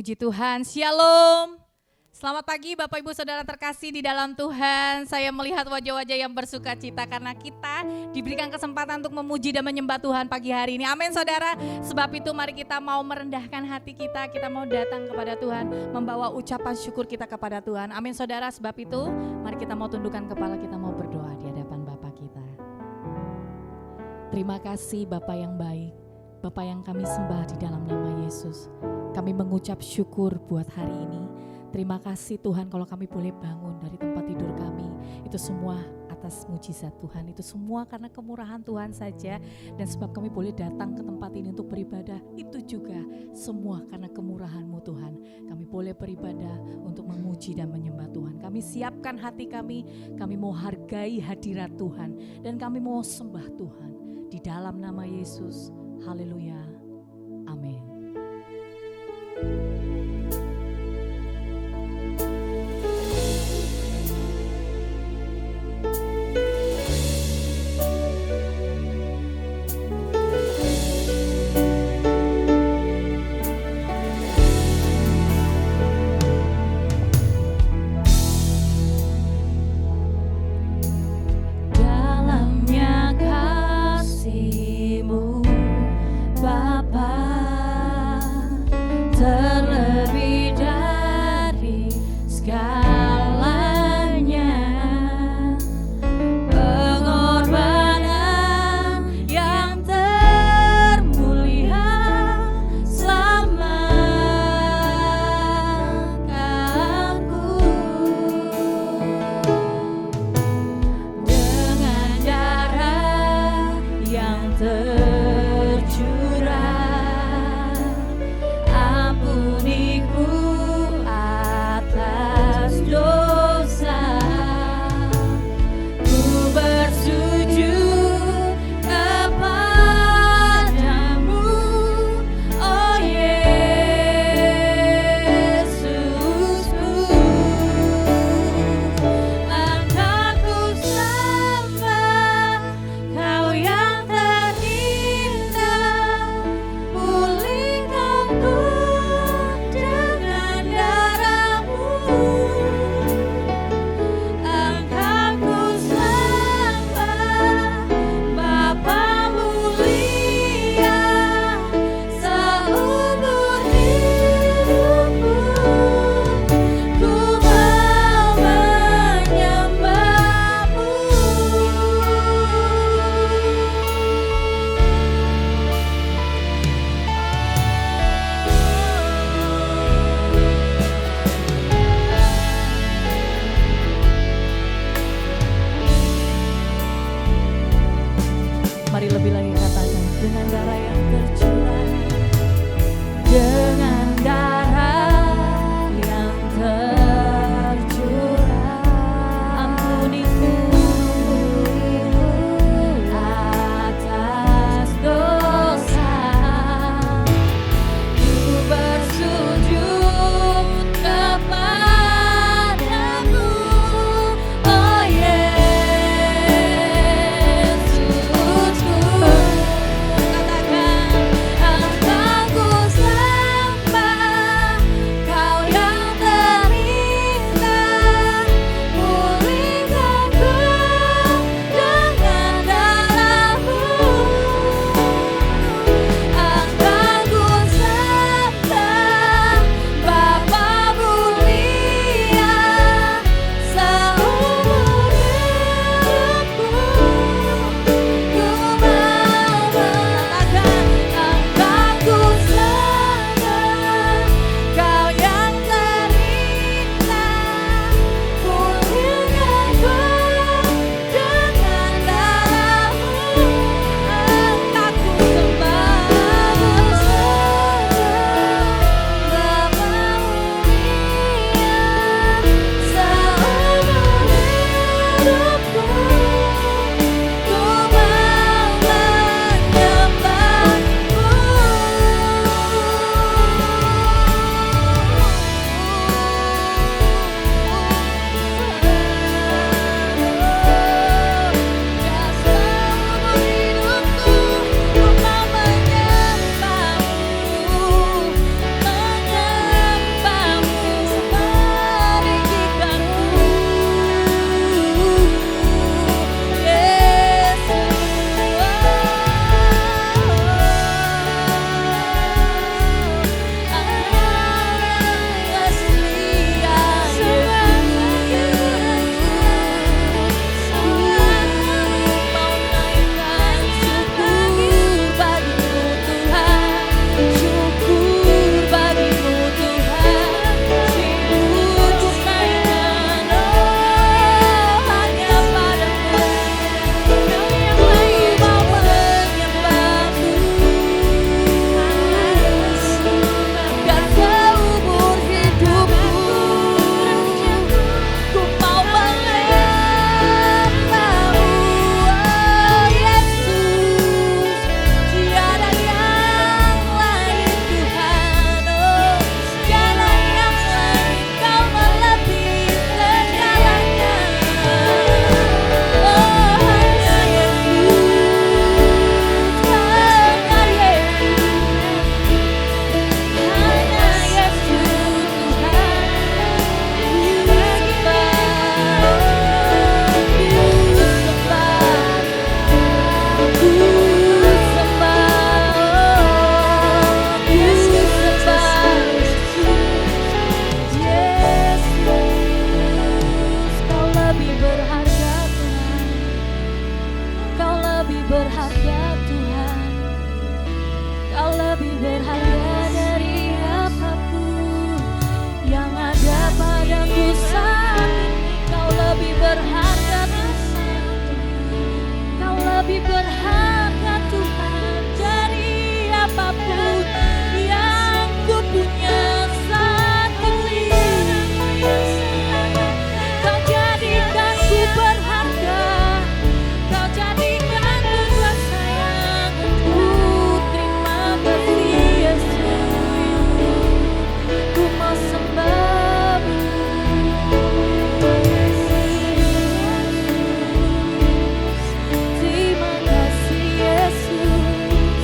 Puji Tuhan, Shalom. Selamat pagi Bapak Ibu Saudara terkasih di dalam Tuhan. Saya melihat wajah-wajah yang bersuka cita karena kita diberikan kesempatan untuk memuji dan menyembah Tuhan pagi hari ini. Amin saudara. Sebab itu mari kita mau merendahkan hati kita mau datang kepada Tuhan, membawa ucapan syukur kita kepada Tuhan. Amin saudara. Sebab itu mari kita mau tundukkan kepala, kita mau berdoa di hadapan Bapa kita. Terima kasih Bapa yang baik, Bapa yang kami sembah di dalam nama Yesus. Kami mengucap syukur buat hari ini. Terima kasih Tuhan kalau kami boleh bangun dari tempat tidur kami. Itu semua atas mujizat Tuhan. Itu semua karena kemurahan Tuhan saja. Dan sebab kami boleh datang ke tempat ini untuk beribadah. Itu juga semua karena kemurahan-Mu Tuhan. Kami boleh beribadah untuk memuji dan menyembah Tuhan. Kami siapkan hati kami. Kami mau hargai hadirat Tuhan. Dan kami mau sembah Tuhan. Di dalam nama Yesus. Haleluya. Amin. Dalamnya kasih-Mu Bapa. lebih berharga Tuhan, Kau lebih berharga Tuhan, Kau lebih berharga dari apapun yang ada padaku saat ini. Kau lebih berharga Tuhan, Kau lebih berharga Tuhan dari apapun yang ku punya saat ini. Kau jadikan ku berharga, Kau jadikan ku kesayanganku. Terima kasih Yesus, ku mau sembah-Mu. Terima kasih Yesus,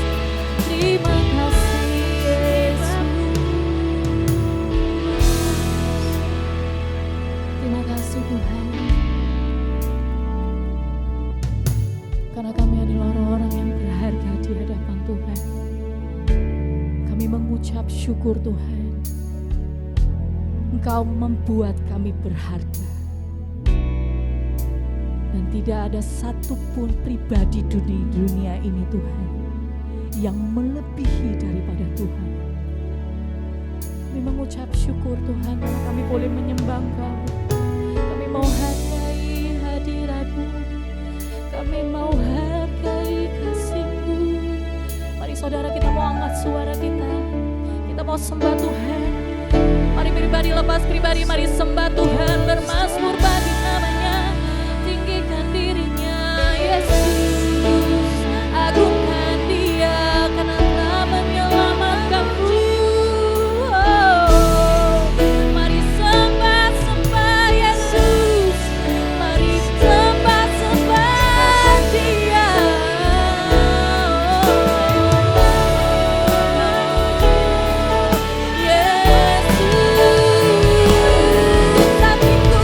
terima kasih Yesus. Terima kasih Tuhan, karena kami adalah orang-orang yang berharga di hadapan Tuhan. Kami mengucap syukur Tuhan, Engkau membuat kami berharga. Dan tidak ada satupun pribadi di dunia ini Tuhan yang melebihi daripada Tuhan. Kami mengucap syukur Tuhan karena kami boleh menyembah Engkau. Kami mau hargai hadirat-Mu, kami mau hargai kasih-Mu. Mari saudara, kita mau angkat suara kita mau sembah Tuhan. Mari pribadi lepas pribadi, mari sembah Tuhan, bermazmur bagi namanya, tinggikan dirinya Yesus, agungkan Dia karena telah menyelamatkanmu. Mari sembah Yesus, mari sembah Dia. Yesus, hatiku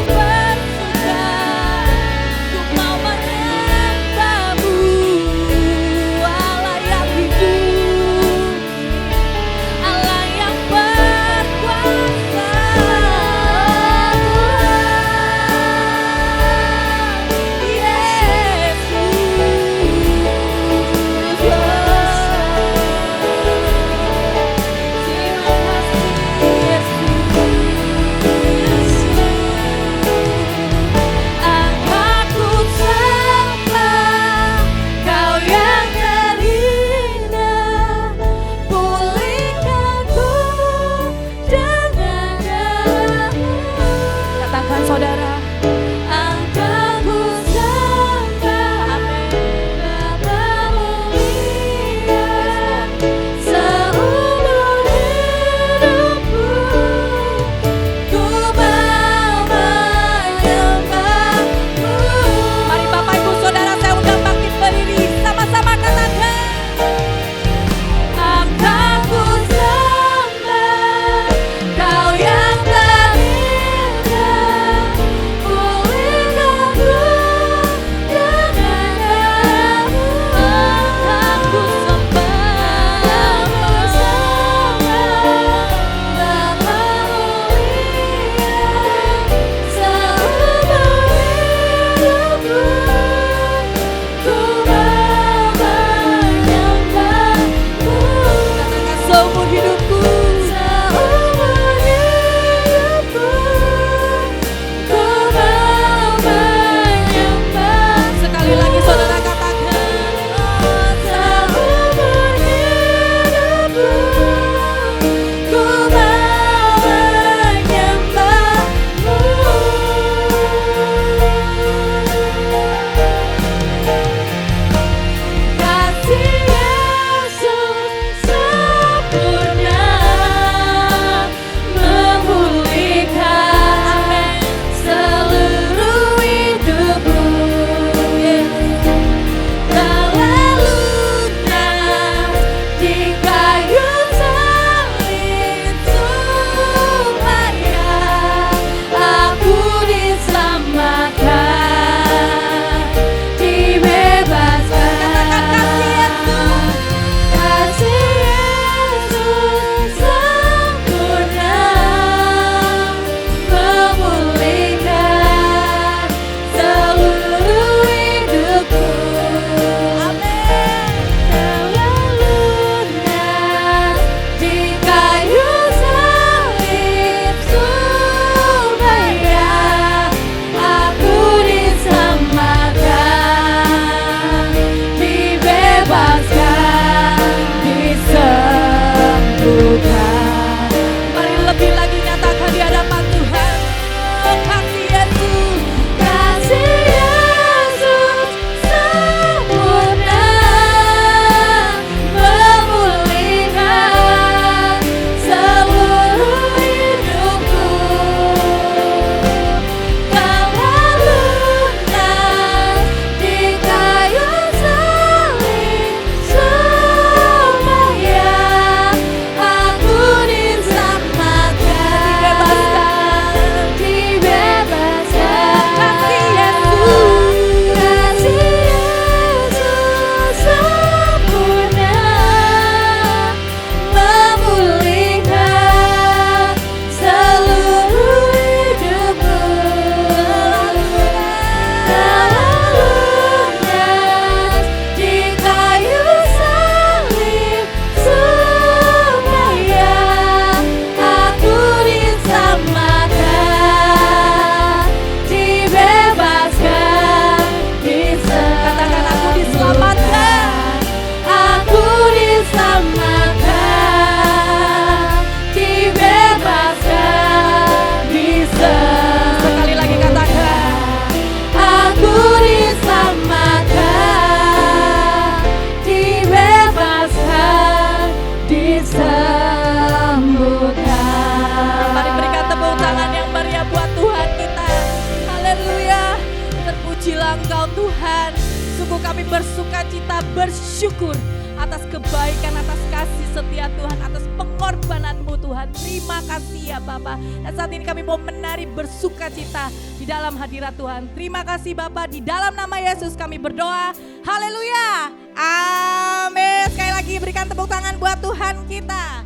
Terpujilah Engkau Tuhan. Sungguh kami bersuka cita, bersyukur atas kebaikan, atas kasih setia Tuhan, atas pengorbanan-Mu Tuhan. Terima kasih ya Bapa. Dan saat ini kami mau menari bersuka cita di dalam hadirat Tuhan. Terima kasih Bapa, di dalam nama Yesus kami berdoa. Haleluya. Amin. Sekali lagi berikan tepuk tangan buat Tuhan kita.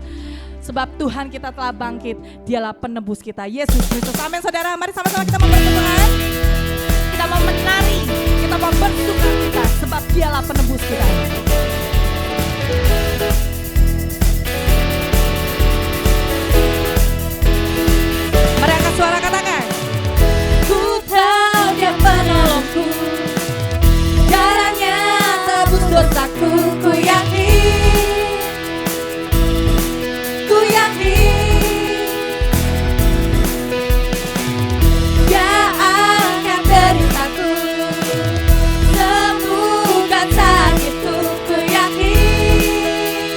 Sebab Tuhan kita telah bangkit, Dialah penebus kita, Yesus Kristus. Amin saudara, mari sama-sama kita mau berdoa. Kita mau menari, kita mau bersuka cita, sebab Dialah penebus kita. Mari angkat suara, katakan. Ku tahu Dia penolongku, darahnya tebus dosaku. Ku yakin, ku yakin Dia akan deritaku, sembuhkan sakitku. Ku yakin,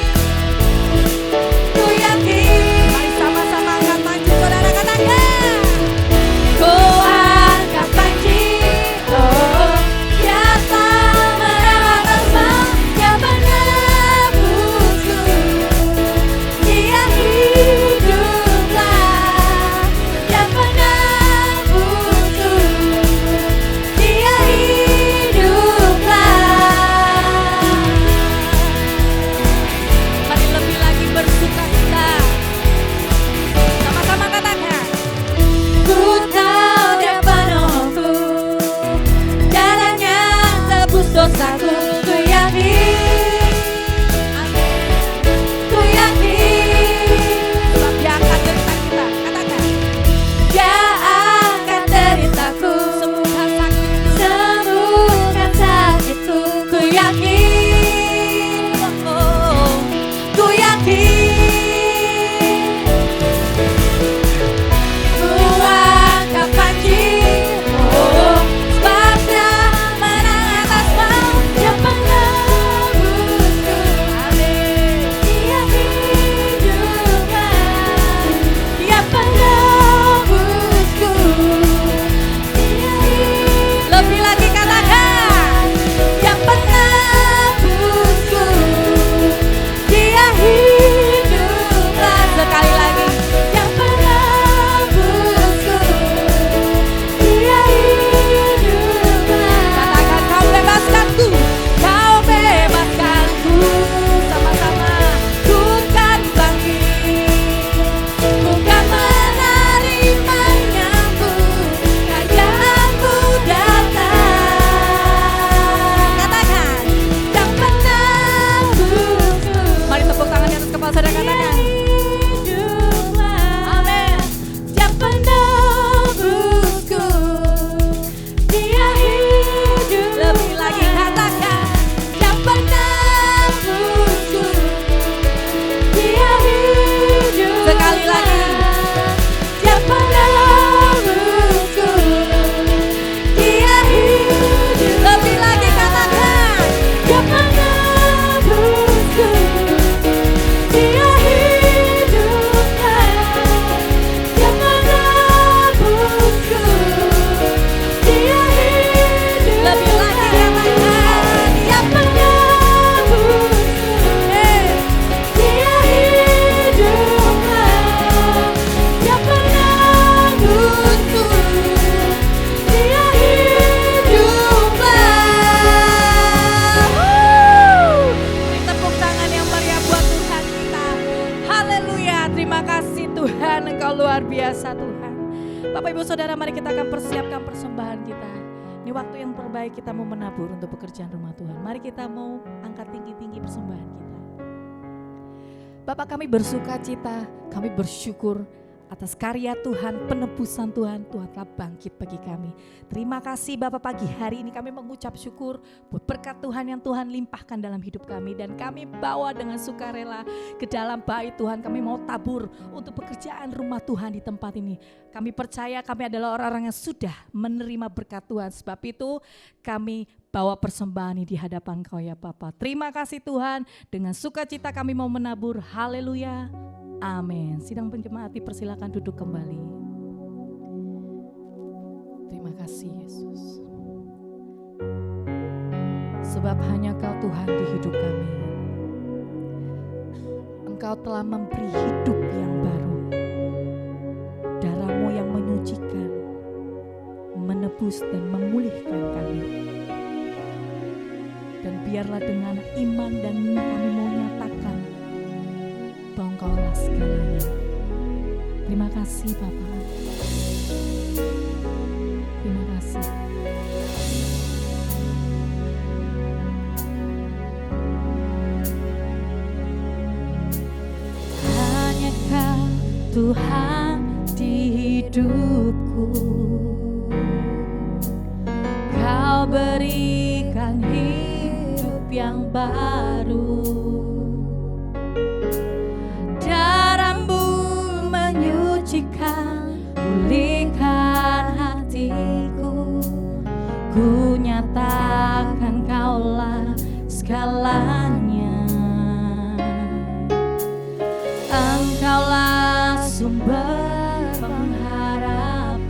ku yakin. Mari sama-sama angkat panji saudara, katakan. Ku angkat panji, oh Dia telah merawat asma, Dia menebusku. Dia hiduplah, Dia penebusku. Dia hiduplah. Mari lebih lagi bersuka cita. Sama-sama katakan. Ku tahu Dia penolongku, darahnya tebus dosaku. Ku yakin, ku yakin. Sebab Dia akan derita kita, katakan. Dia akan deritaku, sembuhkan sakitku, sembuhkan sakitku. Ku yakin, oh, ku yakin. Ku angkat panji, oh sebab Dia menang atas maut, Dia penebusku. Amin. Dia hiduplah, Dia penebusku. Dia hidup. Lebih lagi katakan. Dia penebusku. Dia hiduplah. Sekali lagi. Dia penebusku. Dia hiduplah. Katakan, Kau bebaskanku, Kau bebaskanku. Sama-sama. Ku kan bangkit, ku kan menerimanya. Kerajaanmu datang. Katakan, Yang penebusku. Mari tepuk tangan di atas kepala saudara, katakan. Amin. Dia penebusku, Dia hidup. Lebih lagi katakan. Dia penebusku, Dia hidup. Sekali lagi. Dia penebusku, Dia hidup. Lebih lagi katakan. Dia penebusku, Dia hiduplah. Dia penebusku, Dia hidup. Lebih lagi katakan. Dia penebusku, Dia hiduplah. Dia penebusku, Dia hiduplah. Beri tepuk tangan yang meriah buat Tuhan kita. Haleluya. Terima kasih Tuhan, Engkau luar biasa Tuhan. Bapak Ibu Saudara, mari kita akan persiapkan persembahan kita. Ini waktu yang terbaik kita mau menabur untuk pekerjaan rumah Tuhan. Mari kita mau angkat tinggi-tinggi persembahan kita. Bapak, kami bersuka cita, kami bersyukur atas karya Tuhan, penebusan Tuhan. Tuhan telah bangkit bagi kami. Terima kasih Bapak, pagi hari ini kami mengucap syukur buat berkat Tuhan yang Tuhan limpahkan dalam hidup kami. Dan kami bawa dengan sukarela ke dalam bait Tuhan. Kami mau tabur untuk pekerjaan rumah Tuhan di tempat ini. Kami percaya kami adalah orang-orang yang sudah menerima berkat Tuhan. Sebab itu kami bawa persembahan ini di hadapan Kau ya Bapa. Terima kasih Tuhan, dengan sukacita kami mau menabur. Haleluya. Amin. Sidang penjemaat dipersilakan duduk kembali. Terima kasih Yesus. sebab hanya Kau Tuhan di hidup kami. Engkau telah memberi hidup yang baru. Darah-Mu yang menyucikan, menebus dan memulihkan kami. Dan biarlah dengan iman dan kami mau nyatakan bahwa Engkaulah segalanya. Terima kasih Bapa. Terima kasih. Hanya Kau Tuhan di hidupku. Kau berikan hidup yang baru. Darah-Mu menyucikan, pulihkan hatiku. Ku nyatakan Kaulah segalanya. Engkaulah sumber pengharapan.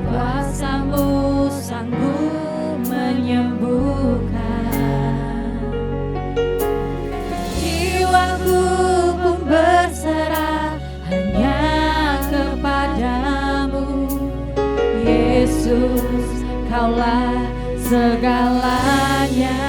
Kuasa-Mu sanggup menyembuhkan. Jiwaku pun berserah hanya kepadamu. Yesus, Kaulah segalanya.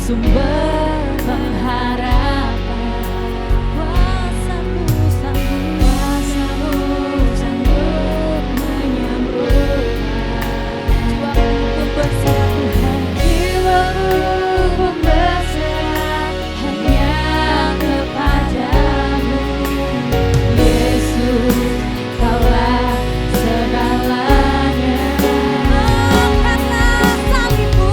Sumber pengharapan. Kuasa-Mu sanggup menyembuhkan. Jiwaku berserah Tuhan. Jiwaku berserah hanya kepadamu. Yesus, Kaulah segalanya. Angkatlah salib-Mu.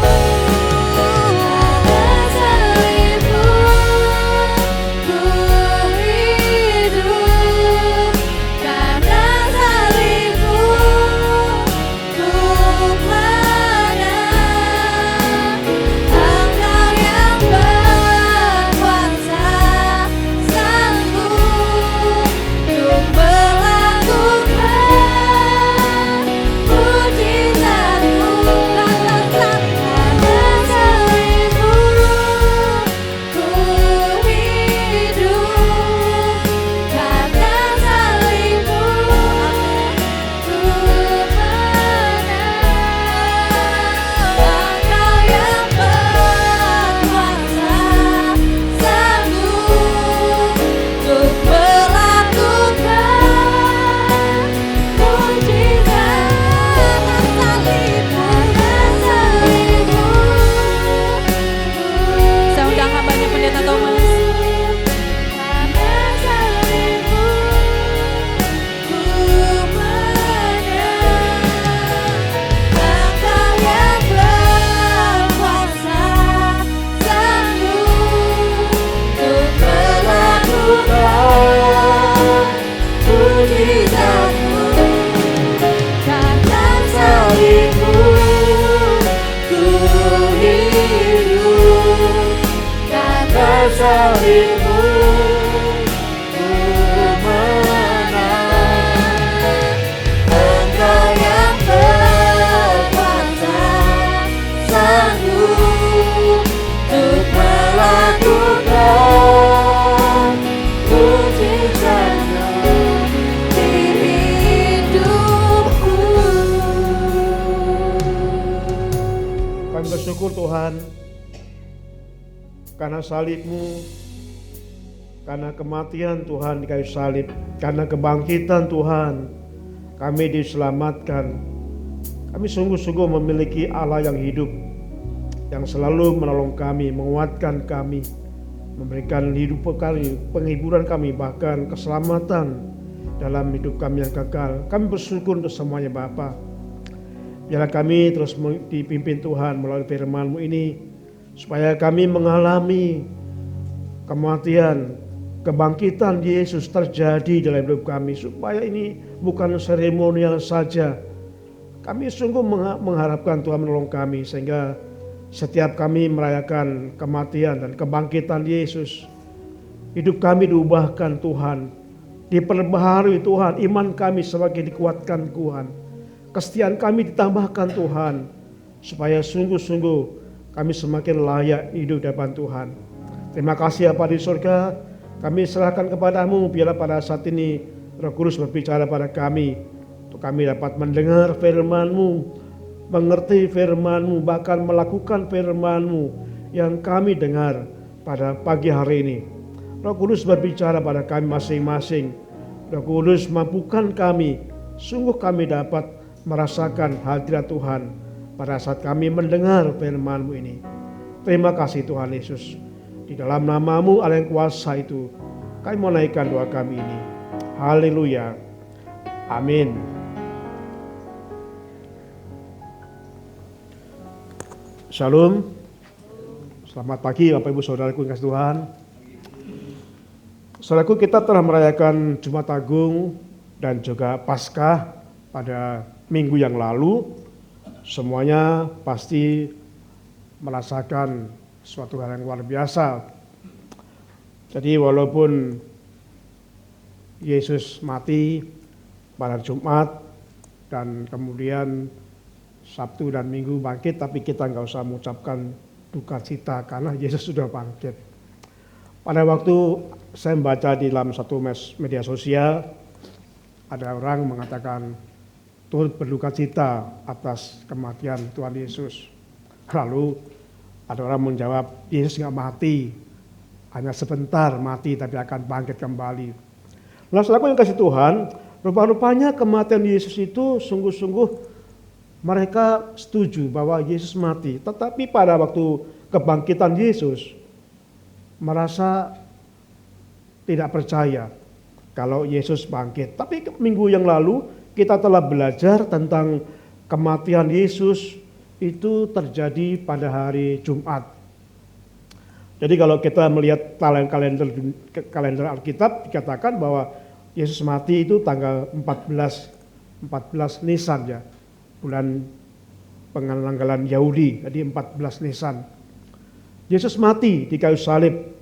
Salib-Mu ku Tuhan, karena salib-Mu, karena kematian Tuhan di kayu salib, karena kebangkitan Tuhan, kami diselamatkan. Kami sungguh-sungguh memiliki Allah yang hidup, yang selalu menolong kami, menguatkan kami, memberikan hidup kami, penghiburan kami, bahkan keselamatan dalam hidup kami yang kekal. Kami bersyukur untuk semuanya Bapa. Biarlah kami terus dipimpin Tuhan melalui firman-Mu ini, supaya kami mengalami kematian, kebangkitan Yesus terjadi dalam hidup kami, supaya ini bukan seremonial saja. Kami sungguh mengharapkan Tuhan menolong kami, sehingga setiap kami merayakan kematian dan kebangkitan Yesus, hidup kami diubahkan Tuhan, diperbaharui Tuhan, iman kami semakin dikuatkan Tuhan, kesetiaan kami ditambahkan Tuhan, supaya sungguh-sungguh kami semakin layak hidup di hadapan Tuhan. Terima kasih Bapa di surga, kami serahkan kepadamu. Biarlah pada saat ini Roh Kudus berbicara pada kami, untuk kami dapat mendengar firman-Mu, mengerti firman-Mu, bahkan melakukan firman-Mu yang kami dengar pada pagi hari ini. Roh Kudus berbicara pada kami masing-masing. Roh Kudus mampukan kami, sungguh kami dapat merasakan hadirat Tuhan pada saat kami mendengar firman-Mu ini. Terima kasih Tuhan Yesus. Di dalam nama-Mu Allah yang kuasa itu, kami menaikkan doa kami ini. Haleluya. Amin. Shalom. Selamat pagi Bapak Ibu Saudaraku yang kasih Tuhan. Saudaraku, kita telah merayakan Jumat Agung dan juga Paskah pada minggu yang lalu. Semuanya pasti merasakan suatu hal yang luar biasa. Jadi walaupun Yesus mati pada Jumat dan kemudian Sabtu dan Minggu bangkit, tapi kita nggak usah mengucapkan duka cita karena Yesus sudah bangkit. Pada waktu saya membaca di dalam satu media sosial, ada orang mengatakan turut berduka cita atas kematian Tuhan Yesus. Lalu ada orang menjawab, Yesus nggak mati, hanya sebentar mati tapi akan bangkit kembali. Nah, saudaraku yang kasih Tuhan, rupa-rupanya kematian Yesus itu sungguh-sungguh mereka setuju bahwa Yesus mati. Tetapi pada waktu kebangkitan Yesus, merasa tidak percaya kalau Yesus bangkit. Tapi minggu yang lalu kita telah belajar tentang kematian Yesus itu terjadi pada hari Jumat. Jadi kalau kita melihat kalender Alkitab, dikatakan bahwa Yesus mati itu tanggal 14 Nisan ya, bulan penanggalan Yahudi, jadi 14 Nisan. Yesus mati di kayu salib.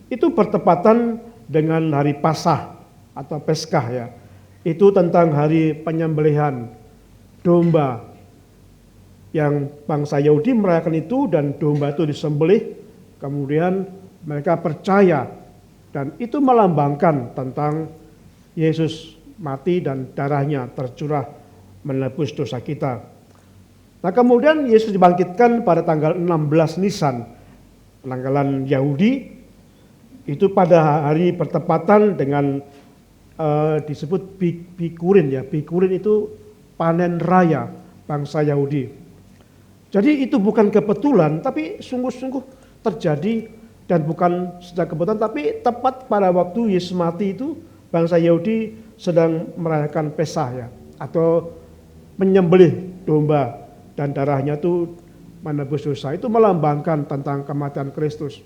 Itu bertepatan dengan hari Paskah atau Peskah ya. Itu tentang hari penyembelihan domba, yang bangsa Yahudi merayakan itu, dan domba itu disembelih, kemudian mereka percaya, dan itu melambangkan tentang Yesus mati dan darahnya tercurah menebus dosa kita. Nah, kemudian Yesus dibangkitkan pada tanggal 16 Nisan, penanggalan Yahudi, itu pada hari bertepatan dengan disebut Bikurin ya. Bikurin itu panen raya bangsa Yahudi. Jadi itu bukan kebetulan, tapi sungguh-sungguh terjadi, dan bukan sejak kebetulan, tapi tepat pada waktu Yesus mati itu bangsa Yahudi sedang merayakan Peskah ya, atau menyembelih domba dan darahnya itu menebus dosa. Itu melambangkan tentang kematian Kristus.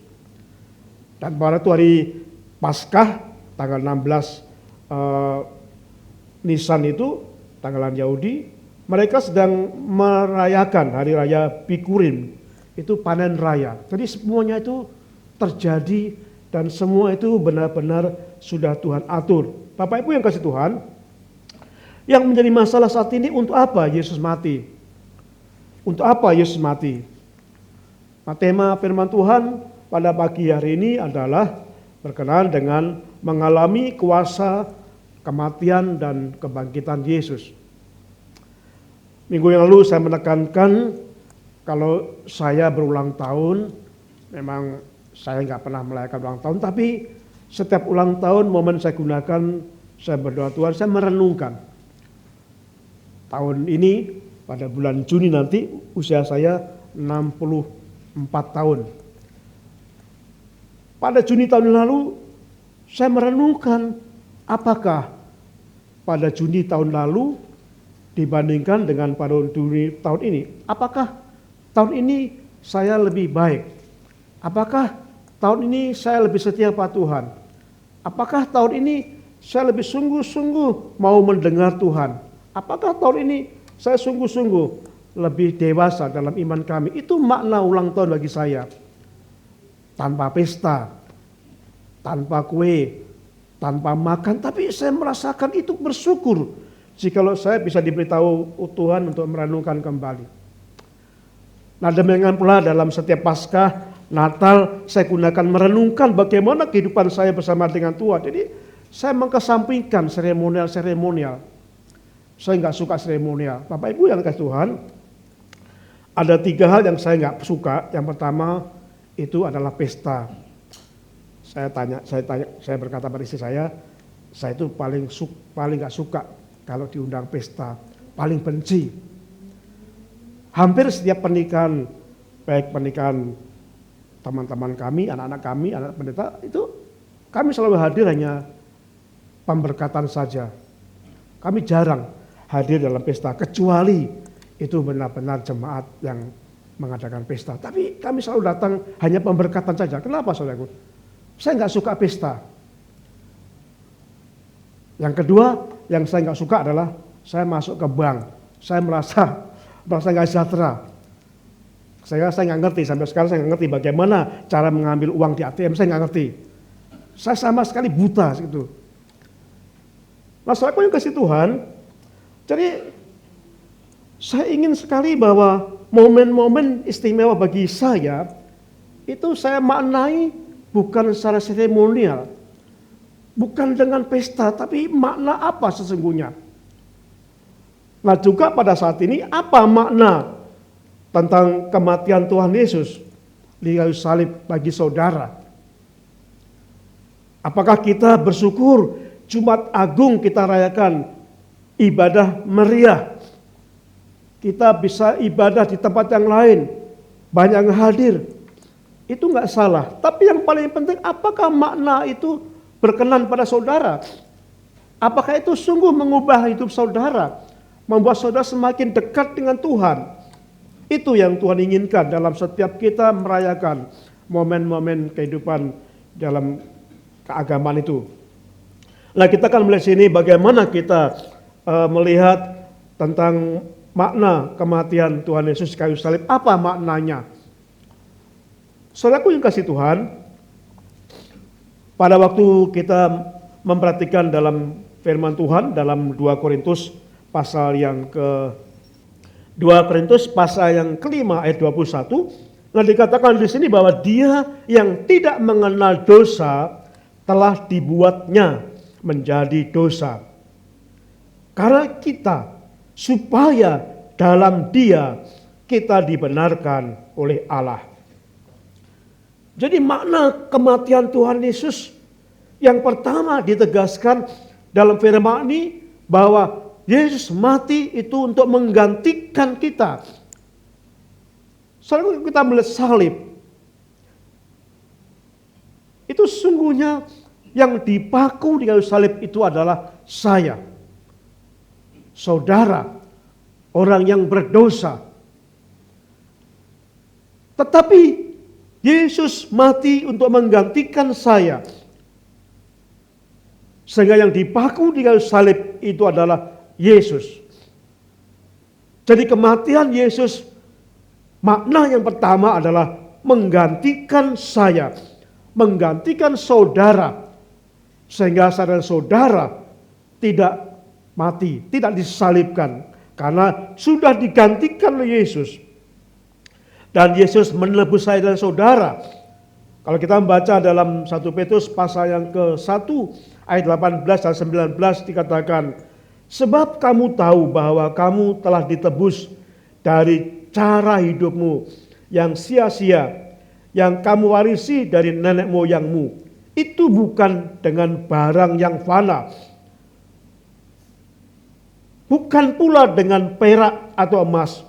Dan pada hari Paskah tanggal 16 Nisan itu tanggalan Yahudi, mereka sedang merayakan hari raya Bikurim, itu panen raya. Jadi semuanya itu terjadi, dan semua itu benar-benar sudah Tuhan atur. Bapak Ibu yang kasih Tuhan, yang menjadi masalah saat ini, untuk apa Yesus mati? Untuk apa Yesus mati? Nah, tema firman Tuhan pada pagi hari ini adalah berkenaan dengan mengalami kuasa kematian dan kebangkitan Yesus. Minggu yang lalu saya menekankan Kalau saya berulang tahun, memang saya nggak pernah merayakan ulang tahun, tapi setiap ulang tahun momen saya gunakan, saya berdoa Tuhan, saya merenungkan. Tahun ini pada bulan Juni nanti usia saya 64 tahun. Pada Juni tahun lalu saya merenungkan apakah pada Juni tahun lalu dibandingkan dengan pada Juni tahun ini. Apakah tahun ini saya lebih baik? Apakah tahun ini saya lebih setia pada Tuhan? Apakah tahun ini saya lebih sungguh-sungguh mau mendengar Tuhan? Apakah tahun ini saya sungguh-sungguh lebih dewasa dalam iman kami? Itu makna ulang tahun bagi saya. Tanpa pesta, tanpa kue, tanpa makan, tapi saya merasakan itu bersyukur. Jikalau saya bisa diberitahu Tuhan untuk merenungkan kembali. Nah, demikian pula dalam setiap Paskah, Natal, saya gunakan merenungkan bagaimana kehidupan saya bersama dengan Tuhan. Jadi saya mengesampingkan seremonial. Saya nggak suka seremonial. Bapak Ibu yang kasih Tuhan, ada 3 hal yang saya nggak suka. Yang pertama itu adalah pesta. Saya berkata pada istri saya itu paling nggak suka kalau diundang pesta, paling benci. Hampir setiap pernikahan, baik pernikahan teman-teman kami, anak-anak kami, anak pendeta, itu kami selalu hadir hanya pemberkatan saja. Kami jarang hadir dalam pesta, kecuali itu benar-benar jemaat yang mengadakan pesta. Tapi kami selalu datang hanya pemberkatan saja. Kenapa saudaraku? Saya nggak suka pesta. Yang kedua, yang saya nggak suka adalah saya masuk ke bank. Saya merasa nggak sejahtera. Saya nggak ngerti, sampai sekarang saya nggak ngerti bagaimana cara mengambil uang di ATM, saya nggak ngerti. Saya sama sekali buta gitu. Nah, saudaraku yang kasih Tuhan, jadi saya ingin sekali bahwa momen-momen istimewa bagi saya, itu saya maknai bukan secara seremonial, bukan dengan pesta, tapi makna apa sesungguhnya. Nah juga pada saat ini, apa makna tentang kematian Tuhan Yesus di kayu salib bagi saudara? Apakah kita bersyukur Jumat Agung kita rayakan ibadah meriah? Kita bisa ibadah di tempat yang lain, banyak yang hadir. Itu nggak salah. Tapi yang paling penting, apakah makna itu berkenan pada saudara? Apakah itu sungguh mengubah hidup saudara, membuat saudara semakin dekat dengan Tuhan? Itu yang Tuhan inginkan dalam setiap kita merayakan momen-momen kehidupan dalam keagamaan itu. Nah, kita akan melihat sini bagaimana kita melihat tentang makna kematian Tuhan Yesus di kayu salib. Apa maknanya? Saudaraku yang kasih Tuhan, pada waktu kita memperhatikan dalam firman Tuhan dalam 2 Korintus pasal yang kelima ayat 21, nah dikatakan di sini bahwa dia yang tidak mengenal dosa telah dibuatnya menjadi dosa. Karena kita, supaya dalam dia kita dibenarkan oleh Allah. Jadi makna kematian Tuhan Yesus yang pertama ditegaskan dalam firman ini bahwa Yesus mati itu untuk menggantikan kita. Selalu kita melihat salib, itu sungguhnya yang dipaku di kayu salib itu adalah saya, saudara, orang yang berdosa. Tetapi Yesus mati untuk menggantikan saya. Sehingga yang dipaku di kayu salib itu adalah Yesus. Jadi kematian Yesus, makna yang pertama adalah menggantikan saya, menggantikan saudara. Sehingga saudara tidak mati, tidak disalibkan. Karena sudah digantikan oleh Yesus. Dan Yesus menebus saya dan saudara. Kalau kita membaca dalam 1 Petrus pasal yang ke-1 ayat 18 dan 19 dikatakan, sebab kamu tahu bahwa kamu telah ditebus dari cara hidupmu yang sia-sia, yang kamu warisi dari nenek moyangmu, itu bukan dengan barang yang fana, bukan pula dengan perak atau emas,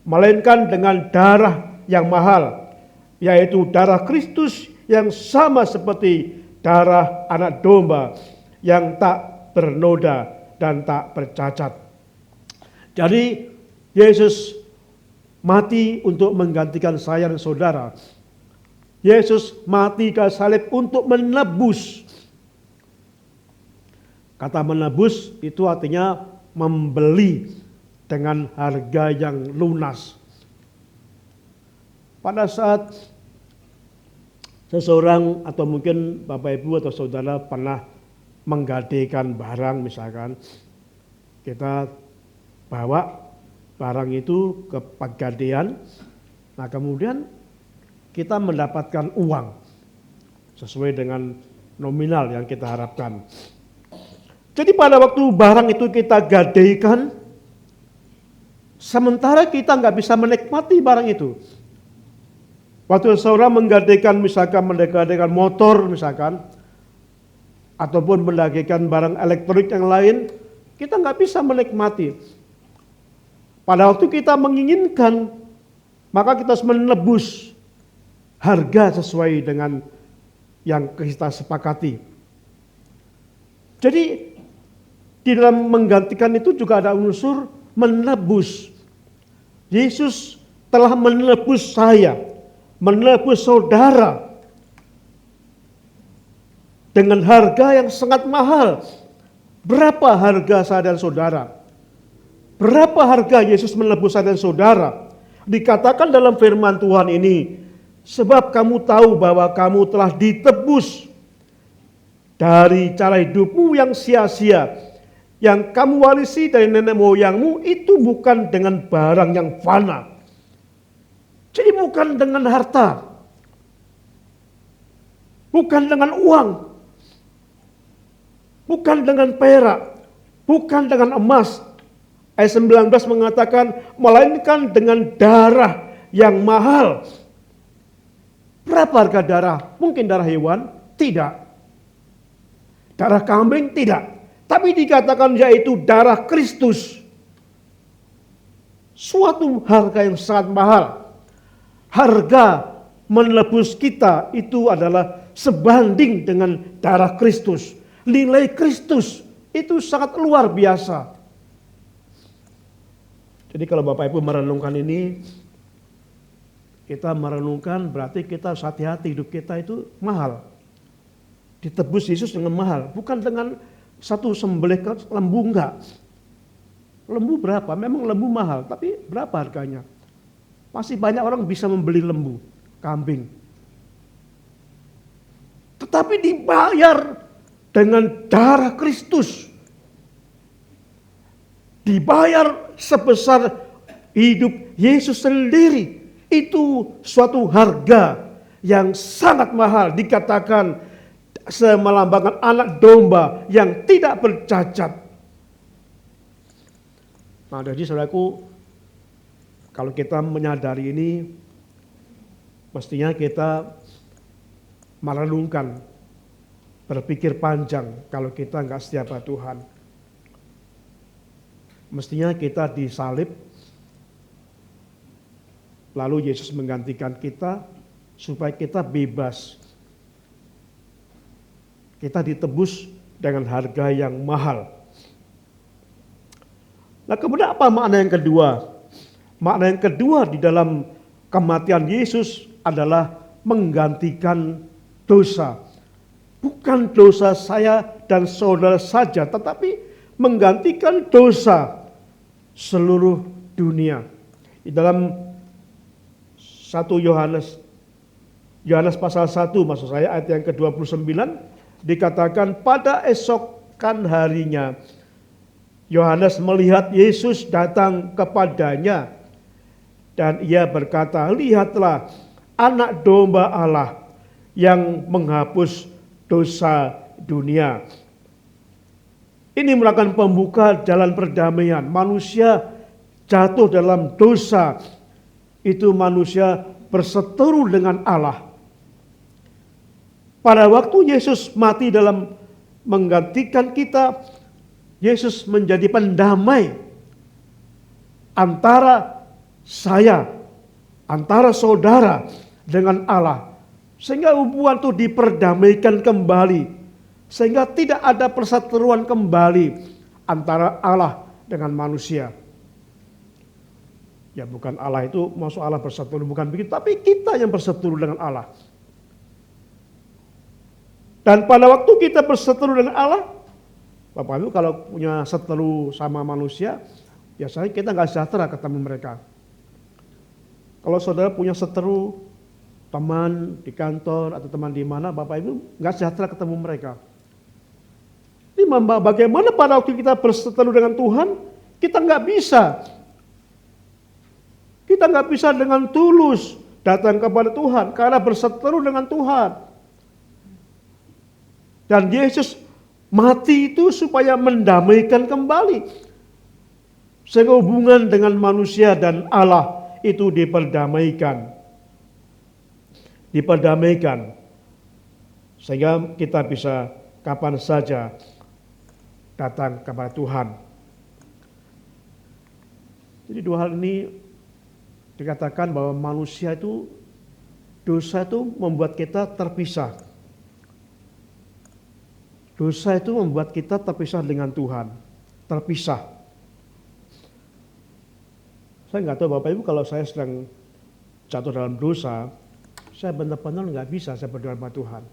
melainkan dengan darah yang mahal, yaitu darah Kristus yang sama seperti darah anak domba yang tak bernoda dan tak bercacat. Jadi Yesus mati untuk menggantikan saya dan saudara. Yesus mati ke salib untuk menebus. Kata menebus itu artinya membeli dengan harga yang lunas. Pada saat seseorang atau mungkin Bapak Ibu atau saudara pernah menggadaikan barang, misalkan kita bawa barang itu ke pegadaian, nah kemudian kita mendapatkan uang sesuai dengan nominal yang kita harapkan. Jadi pada waktu barang itu kita gadaikan, sementara kita nggak bisa menikmati barang itu. Waktu seorang menggadaikan, misalkan menggadaikan motor misalkan, ataupun menggadaikan barang elektronik yang lain, kita nggak bisa menikmati. Pada waktu kita menginginkan, maka kita harus menebus harga sesuai dengan yang kita sepakati. Jadi di dalam menggantikan itu juga ada unsur menebus. Yesus telah menebus saya, menebus saudara dengan harga yang sangat mahal. Berapa harga saya dan saudara? Berapa harga Yesus menebus saya dan saudara? Dikatakan dalam firman Tuhan ini, sebab kamu tahu bahwa kamu telah ditebus dari cara hidupmu yang sia-sia, yang kamu warisi dari nenek moyangmu, itu bukan dengan barang yang fana. Jadi bukan dengan harta, bukan dengan uang, bukan dengan perak, bukan dengan emas. Ayat 19 mengatakan, melainkan dengan darah yang mahal. Berapa harga darah? Mungkin darah hewan? Tidak. Darah kambing? Tidak. Tapi dikatakan yaitu darah Kristus. Suatu harga yang sangat mahal. Harga menebus kita itu adalah sebanding dengan darah Kristus. Nilai Kristus itu sangat luar biasa. Jadi kalau Bapak Ibu merenungkan ini, kita merenungkan berarti kita harus hati-hati, hidup kita itu mahal. Ditebus Yesus dengan mahal, bukan dengan satu sembelih lembu, enggak. Lembu berapa? Memang lembu mahal, tapi berapa harganya? Masih banyak orang bisa membeli lembu, kambing. Tetapi dibayar dengan darah Kristus. Dibayar sebesar hidup Yesus sendiri. Itu suatu harga yang sangat mahal. Dikatakan melambangkan anak domba yang tidak bercacat. Nah, jadi saudaraku, kalau kita menyadari ini, mestinya kita merenungkan, berpikir panjang kalau kita nggak setia pada Tuhan. Mestinya kita disalib, lalu Yesus menggantikan kita supaya kita bebas. Kita ditebus dengan harga yang mahal. Nah, kemudian apa makna yang kedua? Makna yang kedua di dalam kematian Yesus adalah menggantikan dosa. Bukan dosa saya dan saudara saja, tetapi menggantikan dosa seluruh dunia. Di dalam 1 Yohanes pasal 1 maksud saya ayat yang ke-29 dikatakan pada esokan harinya Yohanes melihat Yesus datang kepadanya dan ia berkata, lihatlah anak domba Allah yang menghapus dosa dunia. Ini merupakan pembuka jalan perdamaian. Manusia jatuh dalam dosa itu manusia berseteru dengan Allah. Pada waktu Yesus mati dalam menggantikan kita, Yesus menjadi pendamai antara saya, antara saudara dengan Allah. Sehingga hubungan itu diperdamaikan kembali. Sehingga tidak ada perseteruan kembali antara Allah dengan manusia. Ya bukan Allah itu, maksud Allah berseteru, bukan begitu. Tapi kita yang berseteru dengan Allah. Dan pada waktu kita berseteru dengan Allah, Bapak Ibu kalau punya seteru sama manusia, biasanya kita nggak sejahtera ketemu mereka. Kalau saudara punya seteru, teman di kantor atau teman di mana, Bapak Ibu nggak sejahtera ketemu mereka. Ini bagaimana pada waktu kita berseteru dengan Tuhan, kita nggak bisa. Kita nggak bisa dengan tulus datang kepada Tuhan karena berseteru dengan Tuhan. Dan Yesus mati itu supaya mendamaikan kembali. Sehingga hubungan dengan manusia dan Allah itu diperdamaikan. Diperdamaikan. Sehingga kita bisa kapan saja datang kepada Tuhan. Jadi dua hal ini dikatakan bahwa manusia itu, dosa itu membuat kita terpisah. Dosa itu membuat kita terpisah dengan Tuhan. Terpisah. Saya nggak tahu Bapak Ibu kalau saya sedang jatuh dalam dosa, saya benar-benar nggak bisa saya berdoa sama Tuhan.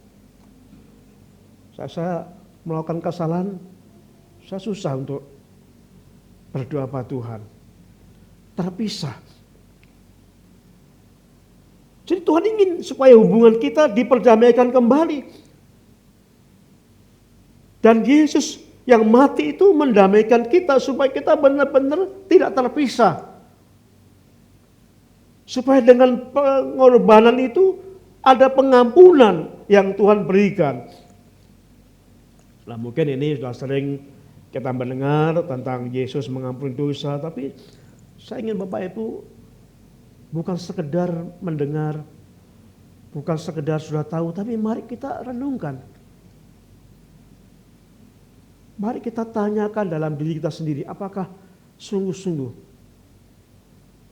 Saya melakukan kesalahan, saya susah untuk berdoa sama Tuhan. Terpisah. Jadi Tuhan ingin supaya hubungan kita diperdamaikan kembali. Dan Yesus yang mati itu mendamaikan kita supaya kita benar-benar tidak terpisah. Supaya dengan pengorbanan itu ada pengampunan yang Tuhan berikan. Nah mungkin ini sudah sering kita mendengar tentang Yesus mengampuni dosa, tapi saya ingin Bapak Ibu bukan sekedar mendengar, bukan sekedar sudah tahu, tapi mari kita renungkan. Mari kita tanyakan dalam diri kita sendiri, apakah sungguh-sungguh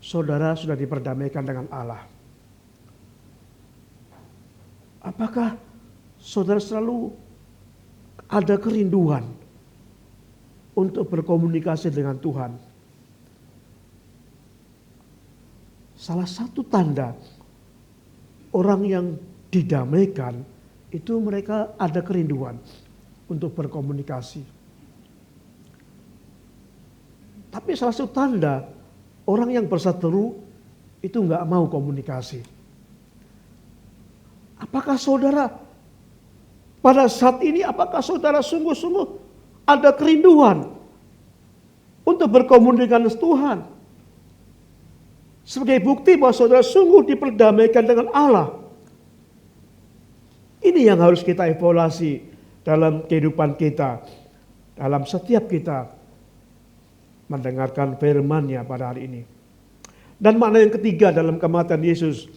saudara sudah diperdamaikan dengan Allah? Apakah saudara selalu ada kerinduan untuk berkomunikasi dengan Tuhan? Salah satu tanda orang yang didamaikan itu mereka ada kerinduan untuk berkomunikasi. Tapi salah satu tanda orang yang berseteru itu nggak mau komunikasi. Apakah saudara pada saat ini, apakah saudara sungguh-sungguh ada kerinduan untuk berkomunikasi dengan Tuhan? Sebagai bukti bahwa saudara sungguh diperdamaikan dengan Allah. Ini yang harus kita evaluasi dalam kehidupan kita. Dalam setiap kita mendengarkan firman-Nya pada hari ini. Dan makna yang ketiga dalam kematian Yesus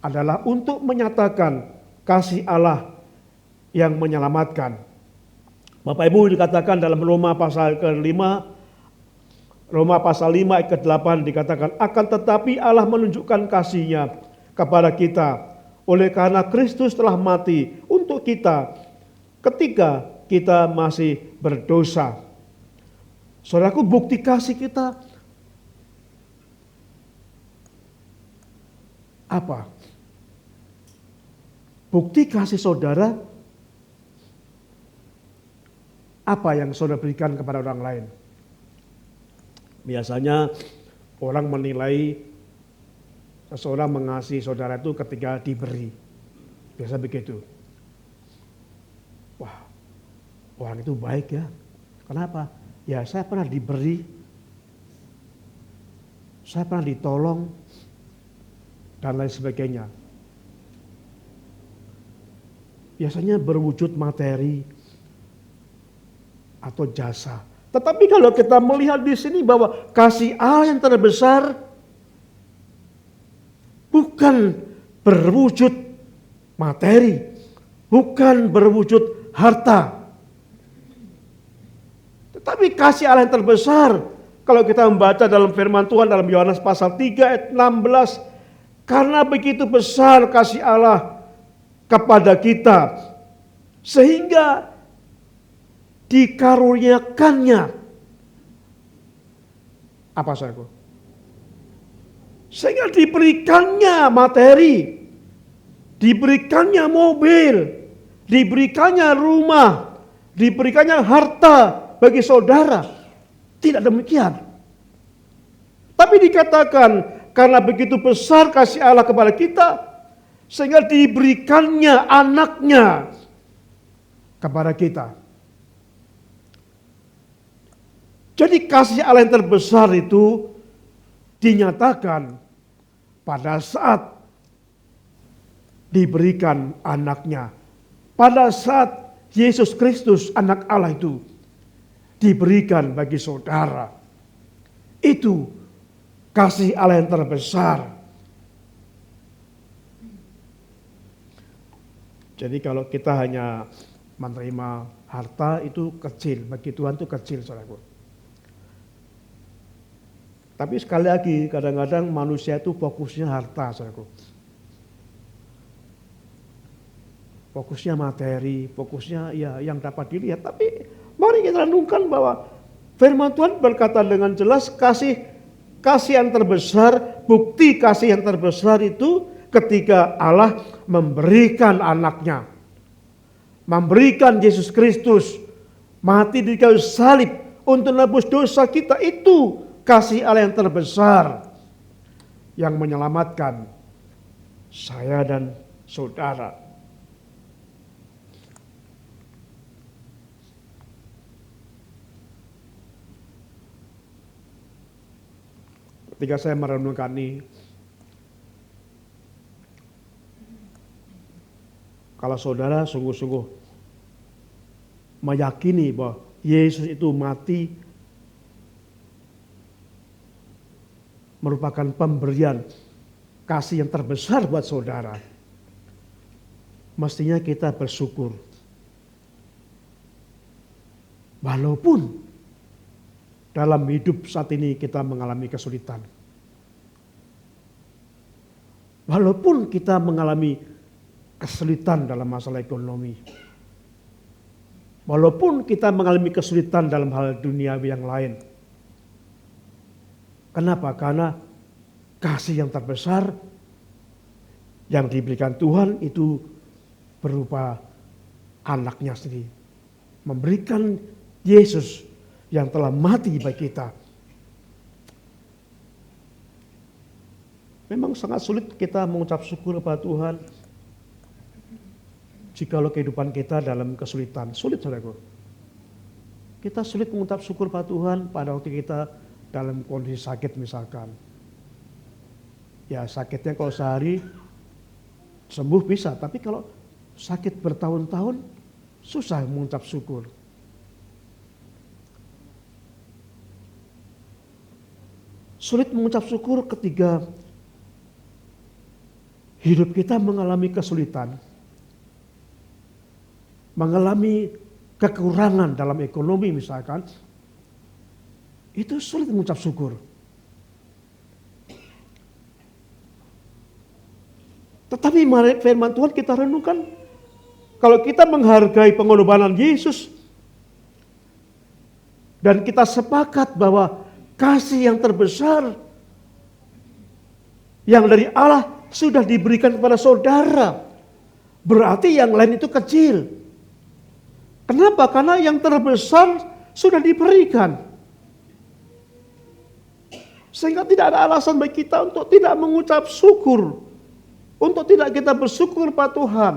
adalah untuk menyatakan kasih Allah yang menyelamatkan. Bapak Ibu dikatakan dalam Roma pasal ke-5, Roma pasal 5 ayat ke-8 dikatakan, akan tetapi Allah menunjukkan kasih-Nya kepada kita oleh karena Kristus telah mati untuk kita ketika kita masih berdosa. Saudaraku, bukti kasih kita apa? Bukti kasih saudara apa yang saudara berikan kepada orang lain? Biasanya orang menilai seseorang mengasihi saudara itu ketika diberi. Biasa begitu. Wah, orang itu baik ya. Kenapa? Ya saya pernah diberi, saya pernah ditolong, dan lain sebagainya. Biasanya berwujud materi atau jasa. Tetapi kalau kita melihat di sini bahwa kasih Allah yang terbesar bukan berwujud materi, bukan berwujud harta. Tetapi kasih Allah yang terbesar, kalau kita membaca dalam firman Tuhan dalam Yohanes pasal 3 ayat 16, karena begitu besar kasih Allah kepada kita, sehingga dikaruniakannya. Apa saudaraku? Sehingga diberikannya materi, diberikannya mobil, diberikannya rumah, diberikannya harta bagi saudara. Tidak demikian. Tapi dikatakan karena begitu besar kasih Allah kepada kita, sehingga diberikannya anaknya kepada kita. Jadi kasih Allah yang terbesar itu dinyatakan pada saat diberikan anaknya. Pada saat Yesus Kristus anak Allah itu diberikan bagi saudara. Itu kasih Allah yang terbesar. Jadi kalau kita hanya menerima harta itu kecil, bagi Tuhan itu kecil saudaraku. Tapi sekali lagi kadang-kadang manusia itu fokusnya harta saudaraku. Fokusnya materi, fokusnya ya yang dapat dilihat. Tapi mari kita renungkan bahwa firman Tuhan berkata dengan jelas kasih yang terbesar, bukti kasih yang terbesar itu ketika Allah memberikan anaknya. Memberikan Yesus Kristus mati di kayu salib untuk menebus dosa kita. Itu kasih Allah yang terbesar yang menyelamatkan saya dan saudara. Ketika saya merenungkan ini, kalau saudara sungguh-sungguh meyakini bahwa Yesus itu mati merupakan pemberian kasih yang terbesar buat saudara, mestinya kita bersyukur. Walaupun dalam hidup saat ini kita mengalami kesulitan. Walaupun kita mengalami kesulitan dalam masalah ekonomi. Walaupun kita mengalami kesulitan dalam hal duniawi yang lain. Kenapa? Karena kasih yang terbesar yang diberikan Tuhan itu berupa anaknya sendiri. Memberikan Yesus yang telah mati bagi kita. Memang sangat sulit kita mengucap syukur kepada Tuhan jikalau kehidupan kita dalam kesulitan. Sulit saudaraku. Kita sulit mengucap syukur kepada Tuhan pada waktu kita dalam kondisi sakit misalkan. Ya sakitnya kalau sehari sembuh bisa, tapi kalau sakit bertahun-tahun susah mengucap syukur. Sulit mengucap syukur ketika hidup kita mengalami kesulitan, mengalami kekurangan dalam ekonomi misalkan, itu sulit mengucap syukur. Tetapi firman Tuhan kita renungkan, kalau kita menghargai pengorbanan Yesus dan kita sepakat bahwa kasih yang terbesar yang dari Allah sudah diberikan kepada saudara, berarti yang lain itu kecil. Kenapa? Karena yang terbesar sudah diberikan. Sehingga tidak ada alasan bagi kita untuk tidak mengucap syukur, untuk tidak kita bersyukur kepada Tuhan,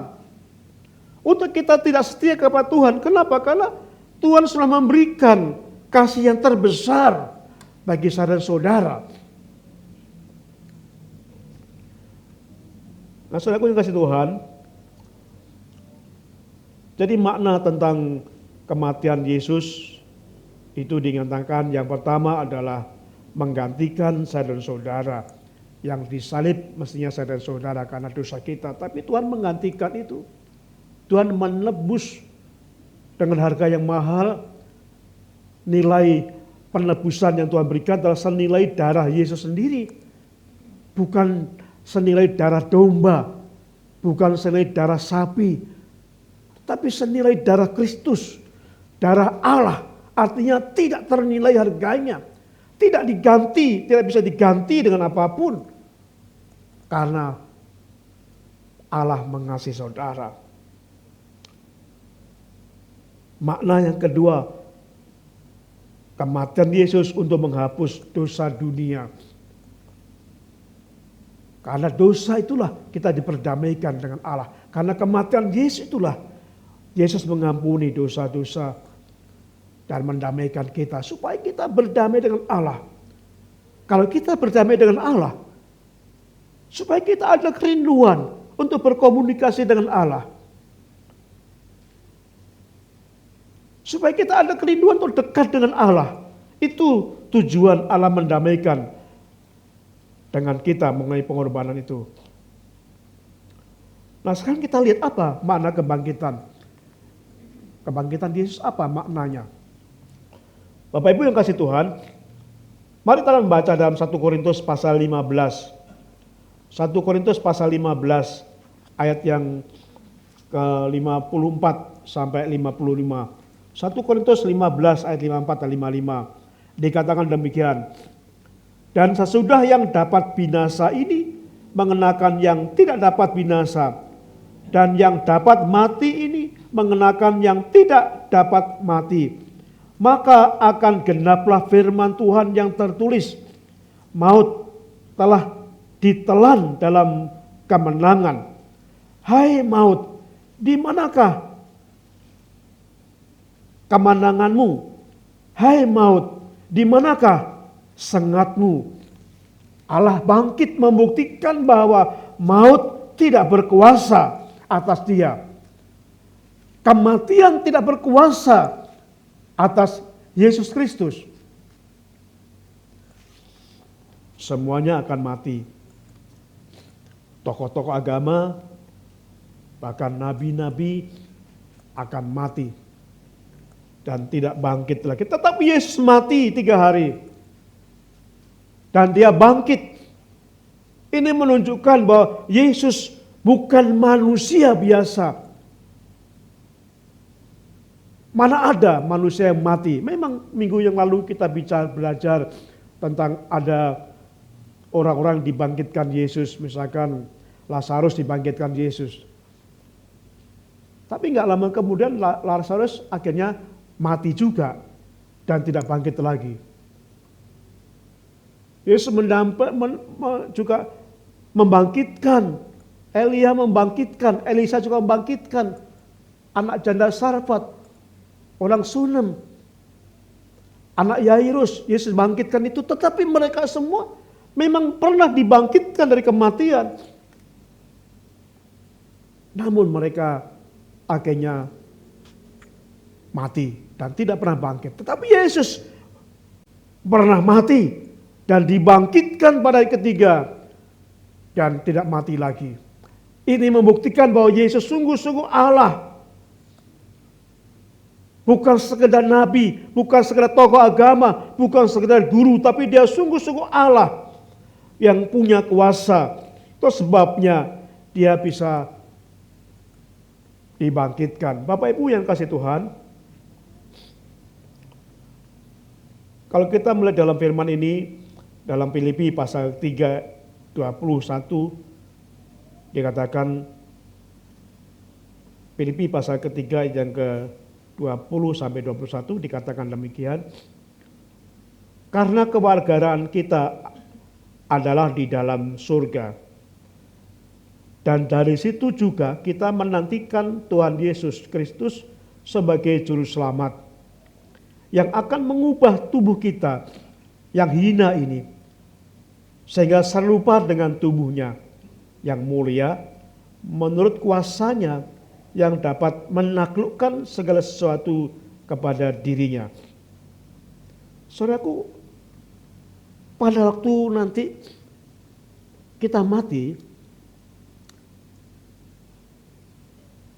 untuk kita tidak setia kepada Tuhan. Kenapa? Karena Tuhan sudah memberikan kasih yang terbesar bagi saya dan saudara. Nah, saudaraku yang kasih Tuhan, jadi makna tentang kematian Yesus itu dinyatakan yang pertama adalah menggantikan saya dan saudara yang disalib mestinya saya dan saudara karena dosa kita. Tapi Tuhan menggantikan itu. Tuhan menebus dengan harga yang mahal. Nilai penebusan yang Tuhan berikan adalah senilai darah Yesus sendiri. Bukan senilai darah domba. Bukan senilai darah sapi. Tapi senilai darah Kristus. Darah Allah. Artinya tidak ternilai harganya. Tidak diganti, tidak bisa diganti dengan apapun. Karena Allah mengasihi saudara. Makna yang kedua, kematian Yesus untuk menghapus dosa dunia. Karena dosa itulah kita diperdamaikan dengan Allah. Karena kematian Yesus itulah Yesus mengampuni dosa-dosa dan mendamaikan kita supaya kita berdamai dengan Allah. Kalau kita berdamai dengan Allah, supaya kita ada kerinduan untuk berkomunikasi dengan Allah. Supaya kita ada kerinduan untuk dekat dengan Allah. Itu tujuan Allah mendamaikan dengan kita mengenai pengorbanan itu. Nah sekarang kita lihat apa makna kebangkitan. Kebangkitan Yesus apa maknanya? Bapak Ibu yang kasih Tuhan, mari kita membaca dalam 1 Korintus pasal 15. 1 Korintus pasal 15 ayat yang ke-54 sampai 55. 1 Korintus 15 ayat 54 dan 55. Dikatakan demikian. Dan sesudah yang dapat binasa ini mengenakan yang tidak dapat binasa. Dan yang dapat mati ini mengenakan yang tidak dapat mati. Maka akan genaplah firman Tuhan yang tertulis. Maut telah ditelan dalam kemenangan. Hai maut, di manakah kemenanganmu? Hai maut, di manakah sengatmu? Allah bangkit membuktikan bahwa maut tidak berkuasa atas dia. Kematian tidak berkuasa atas Yesus Kristus. Semuanya akan mati. Tokoh-tokoh agama, bahkan nabi-nabi akan mati. Dan tidak bangkit lagi. Tetapi Yesus mati 3 hari. Dan dia bangkit. Ini menunjukkan bahwa Yesus bukan manusia biasa. Mana ada manusia yang mati? Memang minggu yang lalu kita belajar tentang ada orang-orang dibangkitkan Yesus. Misalkan Lazarus dibangkitkan Yesus. Tapi nggak lama kemudian Lazarus akhirnya mati juga. Dan tidak bangkit lagi. Yesus juga membangkitkan. Elia membangkitkan. Elisa juga membangkitkan. Anak janda Sarfat. Orang Sunem, anak Yairus, Yesus bangkitkan itu. Tetapi mereka semua memang pernah dibangkitkan dari kematian. Namun mereka akhirnya mati dan tidak pernah bangkit. Tetapi Yesus pernah mati dan dibangkitkan pada hari ketiga dan tidak mati lagi. Ini membuktikan bahwa Yesus sungguh-sungguh Allah. Bukan sekedar nabi, bukan sekedar tokoh agama, bukan sekedar guru, tapi dia sungguh-sungguh Allah yang punya kuasa. Itu sebabnya dia bisa dibangkitkan. Bapak Ibu yang kasih Tuhan, kalau kita melihat dalam firman ini, dalam Filipi pasal 3:21, dikatakan, Filipi pasal ketiga yang ke-20-21 dikatakan demikian. Karena kewarganegaraan kita adalah di dalam surga. Dan dari situ juga kita menantikan Tuhan Yesus Kristus sebagai juru selamat. Yang akan mengubah tubuh kita yang hina ini. Sehingga serupa dengan tubuhnya yang mulia menurut kuasanya yang dapat menaklukkan segala sesuatu kepada dirinya. Saudaraku, pada waktu nanti kita mati,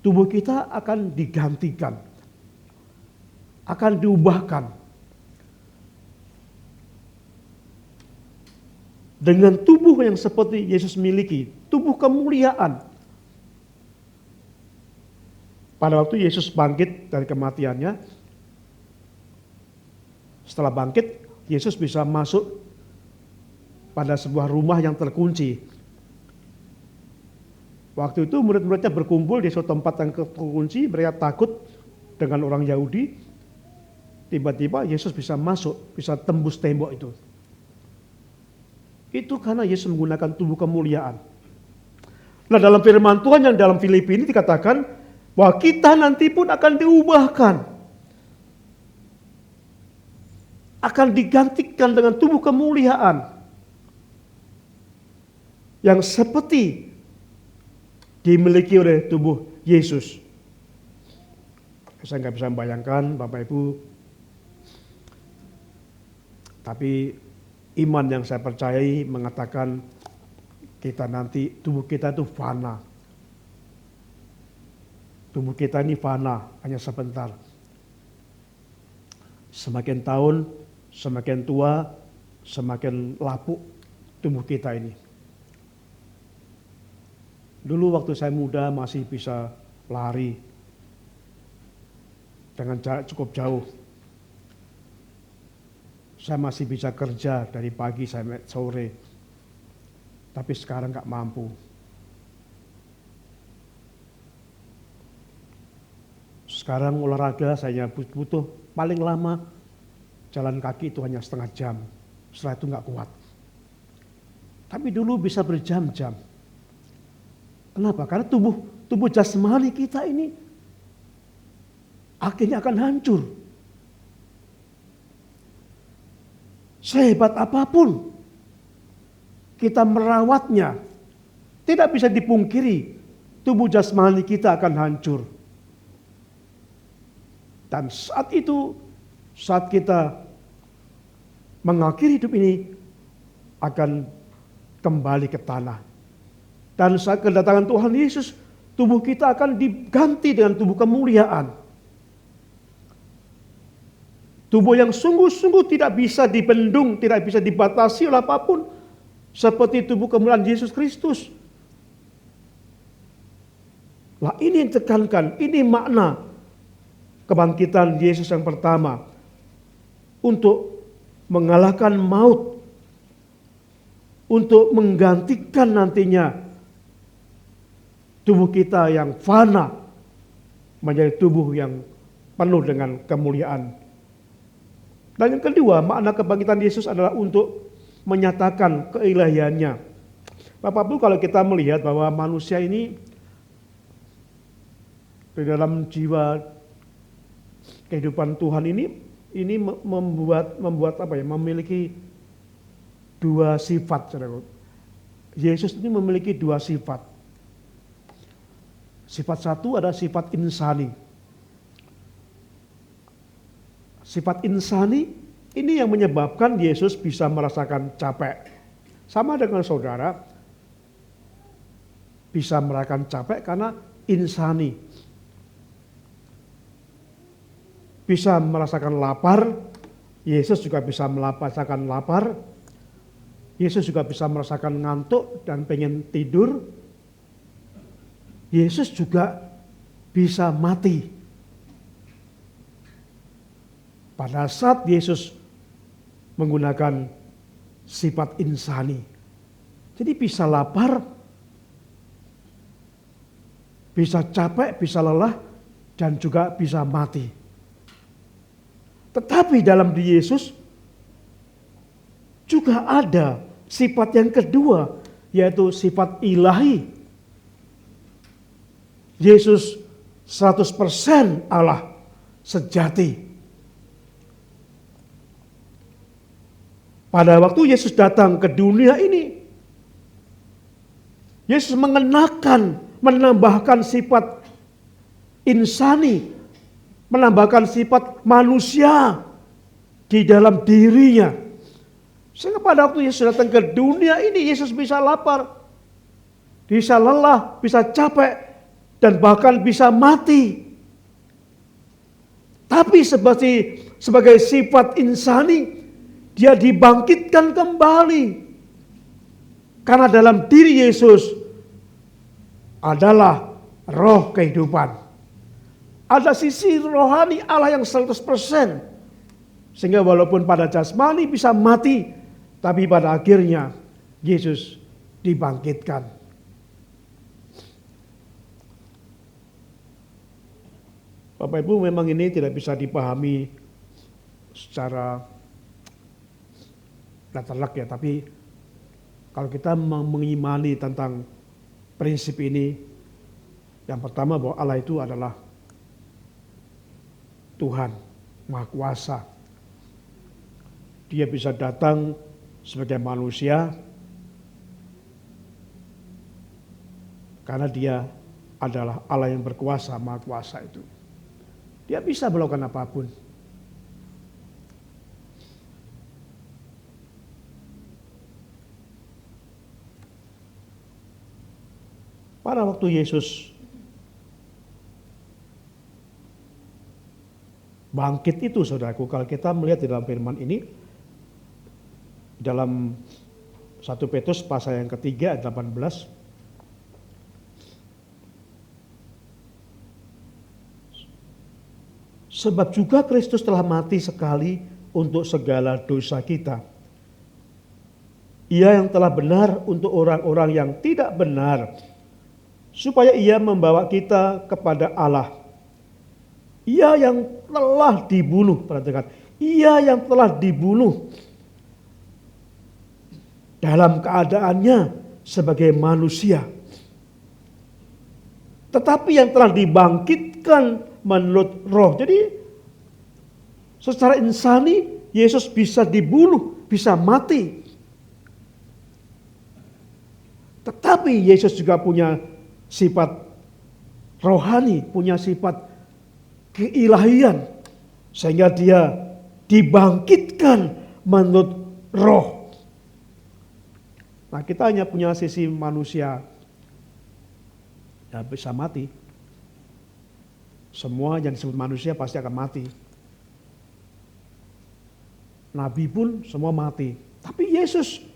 tubuh kita akan digantikan, akan diubahkan dengan tubuh yang seperti Yesus miliki, tubuh kemuliaan. Pada waktu Yesus bangkit dari kematiannya, setelah bangkit, Yesus bisa masuk pada sebuah rumah yang terkunci. Waktu itu murid-muridnya berkumpul di suatu tempat yang terkunci, mereka takut dengan orang Yahudi. Tiba-tiba Yesus bisa masuk, bisa tembus tembok itu. Itu karena Yesus menggunakan tubuh kemuliaan. Nah, dalam firman Tuhan yang dalam Filipi ini dikatakan bahwa kita nanti pun akan diubahkan. Akan digantikan dengan tubuh kemuliaan. Yang seperti dimiliki oleh tubuh Yesus. Saya nggak bisa membayangkan Bapak Ibu. Tapi iman yang saya percayai mengatakan kita nanti, tubuh kita itu fana. Tubuh kita ini fana, hanya sebentar. Semakin tahun, semakin tua, semakin lapuk tubuh kita ini. Dulu waktu saya muda masih bisa lari dengan jarak cukup jauh. Saya masih bisa kerja dari pagi sampai sore. Tapi sekarang gak mampu. Sekarang olahraga saya butuh paling lama jalan kaki itu hanya setengah jam. Setelah itu gak kuat. Tapi dulu bisa berjam-jam. Kenapa? Karena tubuh jasmani kita ini akhirnya akan hancur. Sehebat apapun kita merawatnya, tidak bisa dipungkiri tubuh jasmani kita akan hancur. Dan saat itu, saat kita mengakhiri hidup ini, akan kembali ke tanah. Dan saat kedatangan Tuhan Yesus, tubuh kita akan diganti dengan tubuh kemuliaan. Tubuh yang sungguh-sungguh tidak bisa dibendung, tidak bisa dibatasi oleh apapun. Seperti tubuh kemuliaan Yesus Kristus. Lah ini yang ditekankan, ini makna kebangkitan Yesus yang pertama. Untuk mengalahkan maut. Untuk menggantikan nantinya tubuh kita yang fana menjadi tubuh yang penuh dengan kemuliaan. Dan yang kedua, makna kebangkitan Yesus adalah untuk menyatakan keilahiannya. Bapak Ibu, kalau kita melihat bahwa manusia ini di dalam jiwa kehidupan Tuhan ini memiliki dua sifat. Yesus ini memiliki dua sifat. Sifat satu adalah sifat insani. Sifat insani ini yang menyebabkan Yesus bisa merasakan capek. Sama dengan saudara, bisa merasakan capek karena insani. Bisa merasakan lapar, Yesus juga bisa merasakan lapar. Yesus juga bisa merasakan ngantuk dan pengen tidur. Yesus juga bisa mati. Pada saat Yesus menggunakan sifat insani. Jadi bisa lapar, bisa capek, bisa lelah, dan juga bisa mati. Tetapi dalam diri Yesus juga ada sifat yang kedua, yaitu sifat ilahi. Yesus 100% Allah sejati. Pada waktu Yesus datang ke dunia ini, Yesus menambahkan sifat insani, menambahkan sifat manusia di dalam dirinya. Sehingga pada waktu Yesus datang ke dunia ini, Yesus bisa lapar, bisa lelah, bisa capek, dan bahkan bisa mati. Tapi sebagai sifat insani, dia dibangkitkan kembali. Karena dalam diri Yesus adalah roh kehidupan. Ada sisi rohani Allah yang 100%. Sehingga walaupun pada jasmani bisa mati, tapi pada akhirnya Yesus dibangkitkan. Bapak Ibu, memang ini tidak bisa dipahami secara letter-luck ya, tapi kalau kita mengimani tentang prinsip ini, yang pertama bahwa Allah itu adalah Tuhan, Maha Kuasa. Dia bisa datang sebagai manusia karena dia adalah Allah yang berkuasa, Maha Kuasa itu. Dia bisa melakukan apapun. Pada waktu Yesus bangkit itu, saudaraku, kalau kita melihat di dalam firman ini, dalam 1 Petrus pasal yang ketiga ayat 18, sebab juga Kristus telah mati sekali untuk segala dosa kita. Ia yang telah benar untuk orang-orang yang tidak benar, supaya ia membawa kita kepada Allah. Ia yang telah dibunuh, perhatikan, ia yang telah dibunuh dalam keadaannya sebagai manusia, tetapi yang telah dibangkitkan menurut roh. Jadi secara insani Yesus bisa dibunuh, bisa mati. Tetapi Yesus juga punya sifat rohani, punya sifat keilahian, sehingga dia dibangkitkan menurut roh. Nah, kita hanya punya sisi manusia, ya bisa mati. Semua yang disebut manusia pasti akan mati. Nabi pun semua mati. Tapi Yesus,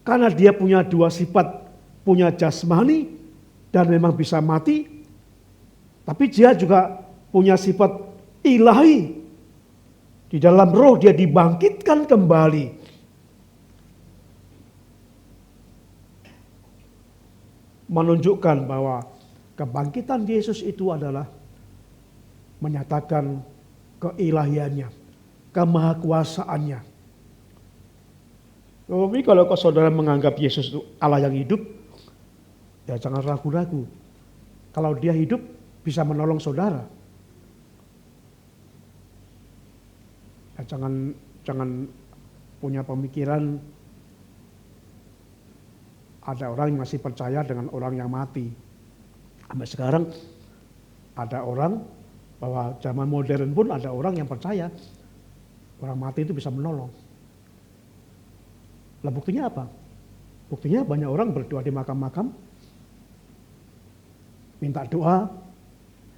karena dia punya dua sifat, punya jasmani dan memang bisa mati, tapi dia juga punya sifat ilahi. Di dalam roh dia dibangkitkan kembali. Menunjukkan bahwa kebangkitan Yesus itu adalah menyatakan keilahiannya, kemahakuasaannya. Tapi kalau saudara menganggap Yesus itu Allah yang hidup, ya jangan ragu-ragu. Kalau dia hidup bisa menolong saudara. Ya jangan punya pemikiran ada orang yang masih percaya dengan orang yang mati. Sampai sekarang ada orang, bahwa zaman modern pun ada orang yang percaya orang mati itu bisa menolong. Lah buktinya apa? Buktinya banyak orang berdoa di makam-makam, minta doa,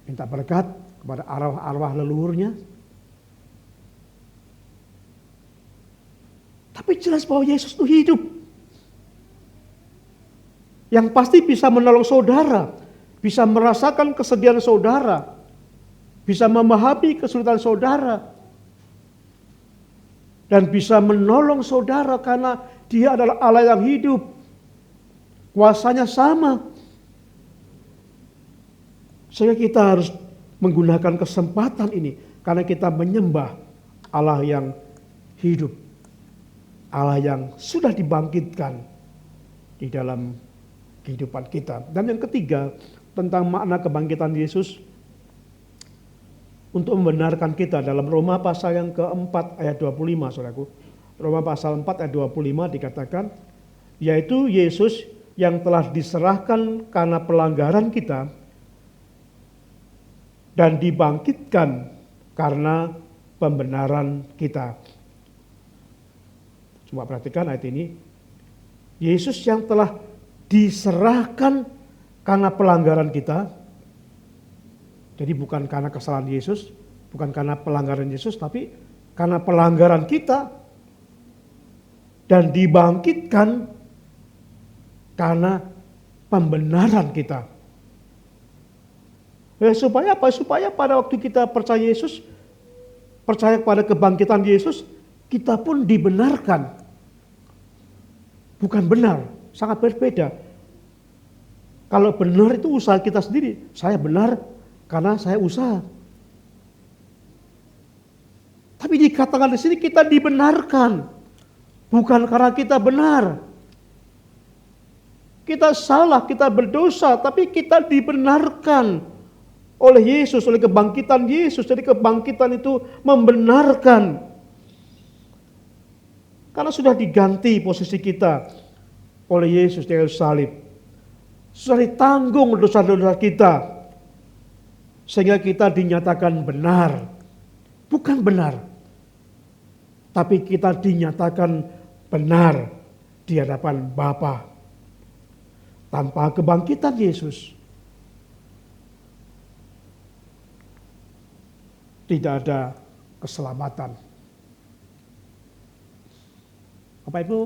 minta berkat kepada arwah-arwah leluhurnya. Tapi jelas bahwa Yesus itu hidup. Yang pasti bisa menolong saudara, bisa merasakan kesedihan saudara, bisa memahami kesulitan saudara, dan bisa menolong saudara karena dia adalah Allah yang hidup. Kuasanya sama. Sehingga kita harus menggunakan kesempatan ini karena kita menyembah Allah yang hidup. Allah yang sudah dibangkitkan di dalam kehidupan kita. Dan yang ketiga, tentang makna kebangkitan Yesus untuk membenarkan kita dalam Roma pasal yang keempat ayat 25, saudaraku. Roma pasal 4 ayat 25 dikatakan, yaitu Yesus yang telah diserahkan karena pelanggaran kita dan dibangkitkan karena pembenaran kita. Coba perhatikan ayat ini. Yesus yang telah diserahkan karena pelanggaran kita. Jadi bukan karena kesalahan Yesus, bukan karena pelanggaran Yesus, tapi karena pelanggaran kita. Dan dibangkitkan karena pembenaran kita. Supaya apa? Supaya pada waktu kita percaya Yesus, percaya kepada kebangkitan Yesus, kita pun dibenarkan. Bukan benar, sangat berbeda. Kalau benar itu usaha kita sendiri. Saya benar karena saya usaha. Tapi dikatakan di sini kita dibenarkan. Bukan karena kita benar. Kita salah, kita berdosa, tapi kita dibenarkan oleh Yesus, oleh kebangkitan Yesus. Jadi kebangkitan itu membenarkan. Karena sudah diganti posisi kita oleh Yesus di kayu salib. Sudah ditanggung dosa-dosa kita. Sehingga kita dinyatakan benar. Bukan benar. Tapi kita dinyatakan benar di hadapan Bapa. Tanpa kebangkitan Yesus, tidak ada keselamatan. Bapak Ibu,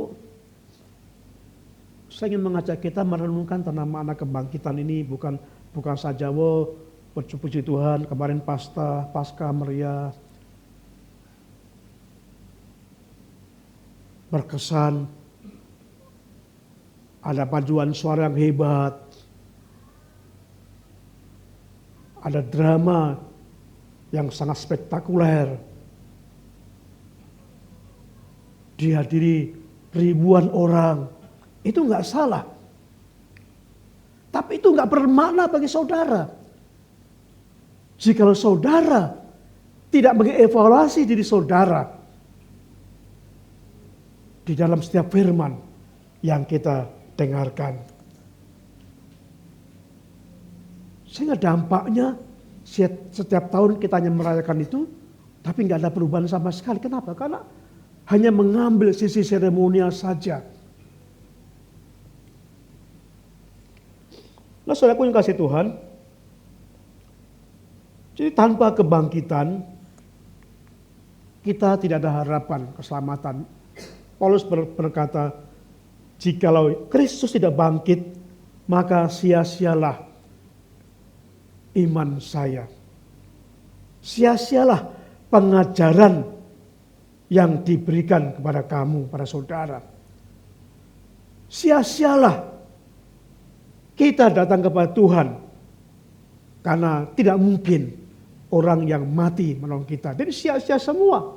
saya ingin mengajak kita merenungkan tentang makna kebangkitan ini, bukan saja puji Tuhan kemarin Paskah meriah, berkesan, ada paduan suara yang hebat, ada drama yang sangat spektakuler, dihadiri ribuan orang. Itu nggak salah, tapi itu nggak bermakna bagi saudara. Jikalau saudara tidak mengevaluasi diri saudara di dalam setiap firman yang kita dengarkan, sehingga dampaknya setiap tahun kita hanya merayakan itu, tapi nggak ada perubahan sama sekali. Kenapa? Karena hanya mengambil sisi seremonial saja. Nah, saudaraku yang kasih Tuhan, jadi tanpa kebangkitan kita tidak ada harapan keselamatan. Paulus berkata, jikalau Kristus tidak bangkit, maka sia-sialah iman saya. Sia-sialah pengajaran yang diberikan kepada kamu, para saudara. Sia-sialah kita datang kepada Tuhan, karena tidak mungkin orang yang mati menolong kita. Jadi sia-sia semua.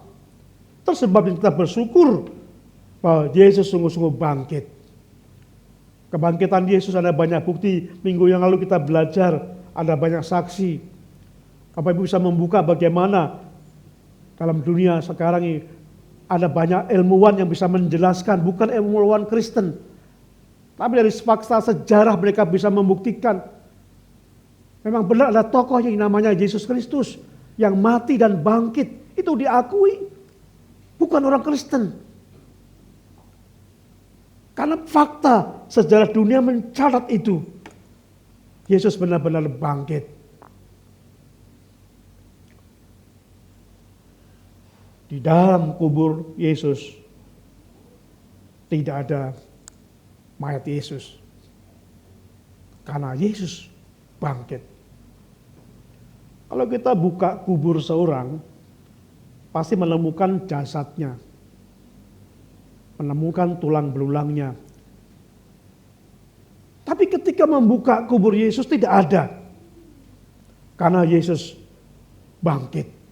Tersebab kita bersyukur bahwa Yesus sungguh-sungguh bangkit. Kebangkitan Yesus ada banyak bukti. Minggu yang lalu kita belajar, ada banyak saksi. Bapak Ibu bisa membuka bagaimana dalam dunia sekarang ini ada banyak ilmuwan yang bisa menjelaskan, bukan ilmuwan Kristen, tapi dari fakta sejarah mereka bisa membuktikan memang benar ada tokoh yang namanya Yesus Kristus yang mati dan bangkit. Itu diakui, bukan orang Kristen. Karena fakta sejarah dunia mencatat itu. Yesus benar-benar bangkit. Di dalam kubur Yesus tidak ada mayat Yesus. Karena Yesus bangkit. Kalau kita buka kubur seorang, pasti menemukan jasadnya. Menemukan tulang belulangnya. Tapi ketika membuka kubur Yesus tidak ada. Karena Yesus bangkit.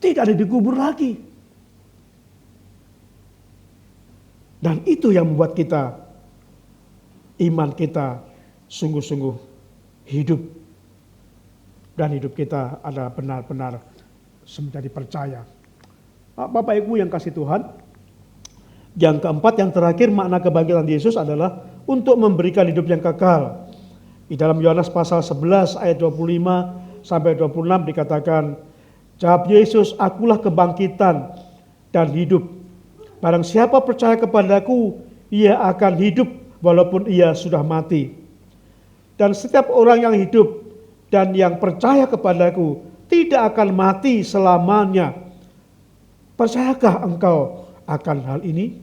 Tidak ada dikubur lagi. Dan itu yang membuat kita, iman kita sungguh-sungguh hidup. Dan hidup kita ada benar-benar menjadi percaya. Bapak Ibu yang kasih Tuhan, yang keempat, yang terakhir, makna kebangkitan Yesus adalah untuk memberikan hidup yang kekal. Di dalam Yohanes pasal 11 ayat 25 sampai 26 dikatakan, jawab Yesus, akulah kebangkitan dan hidup. Barang siapa percaya kepadaku, ia akan hidup walaupun ia sudah mati. Dan setiap orang yang hidup dan yang percaya kepadaku tidak akan mati selamanya. Percayakah engkau akan hal ini?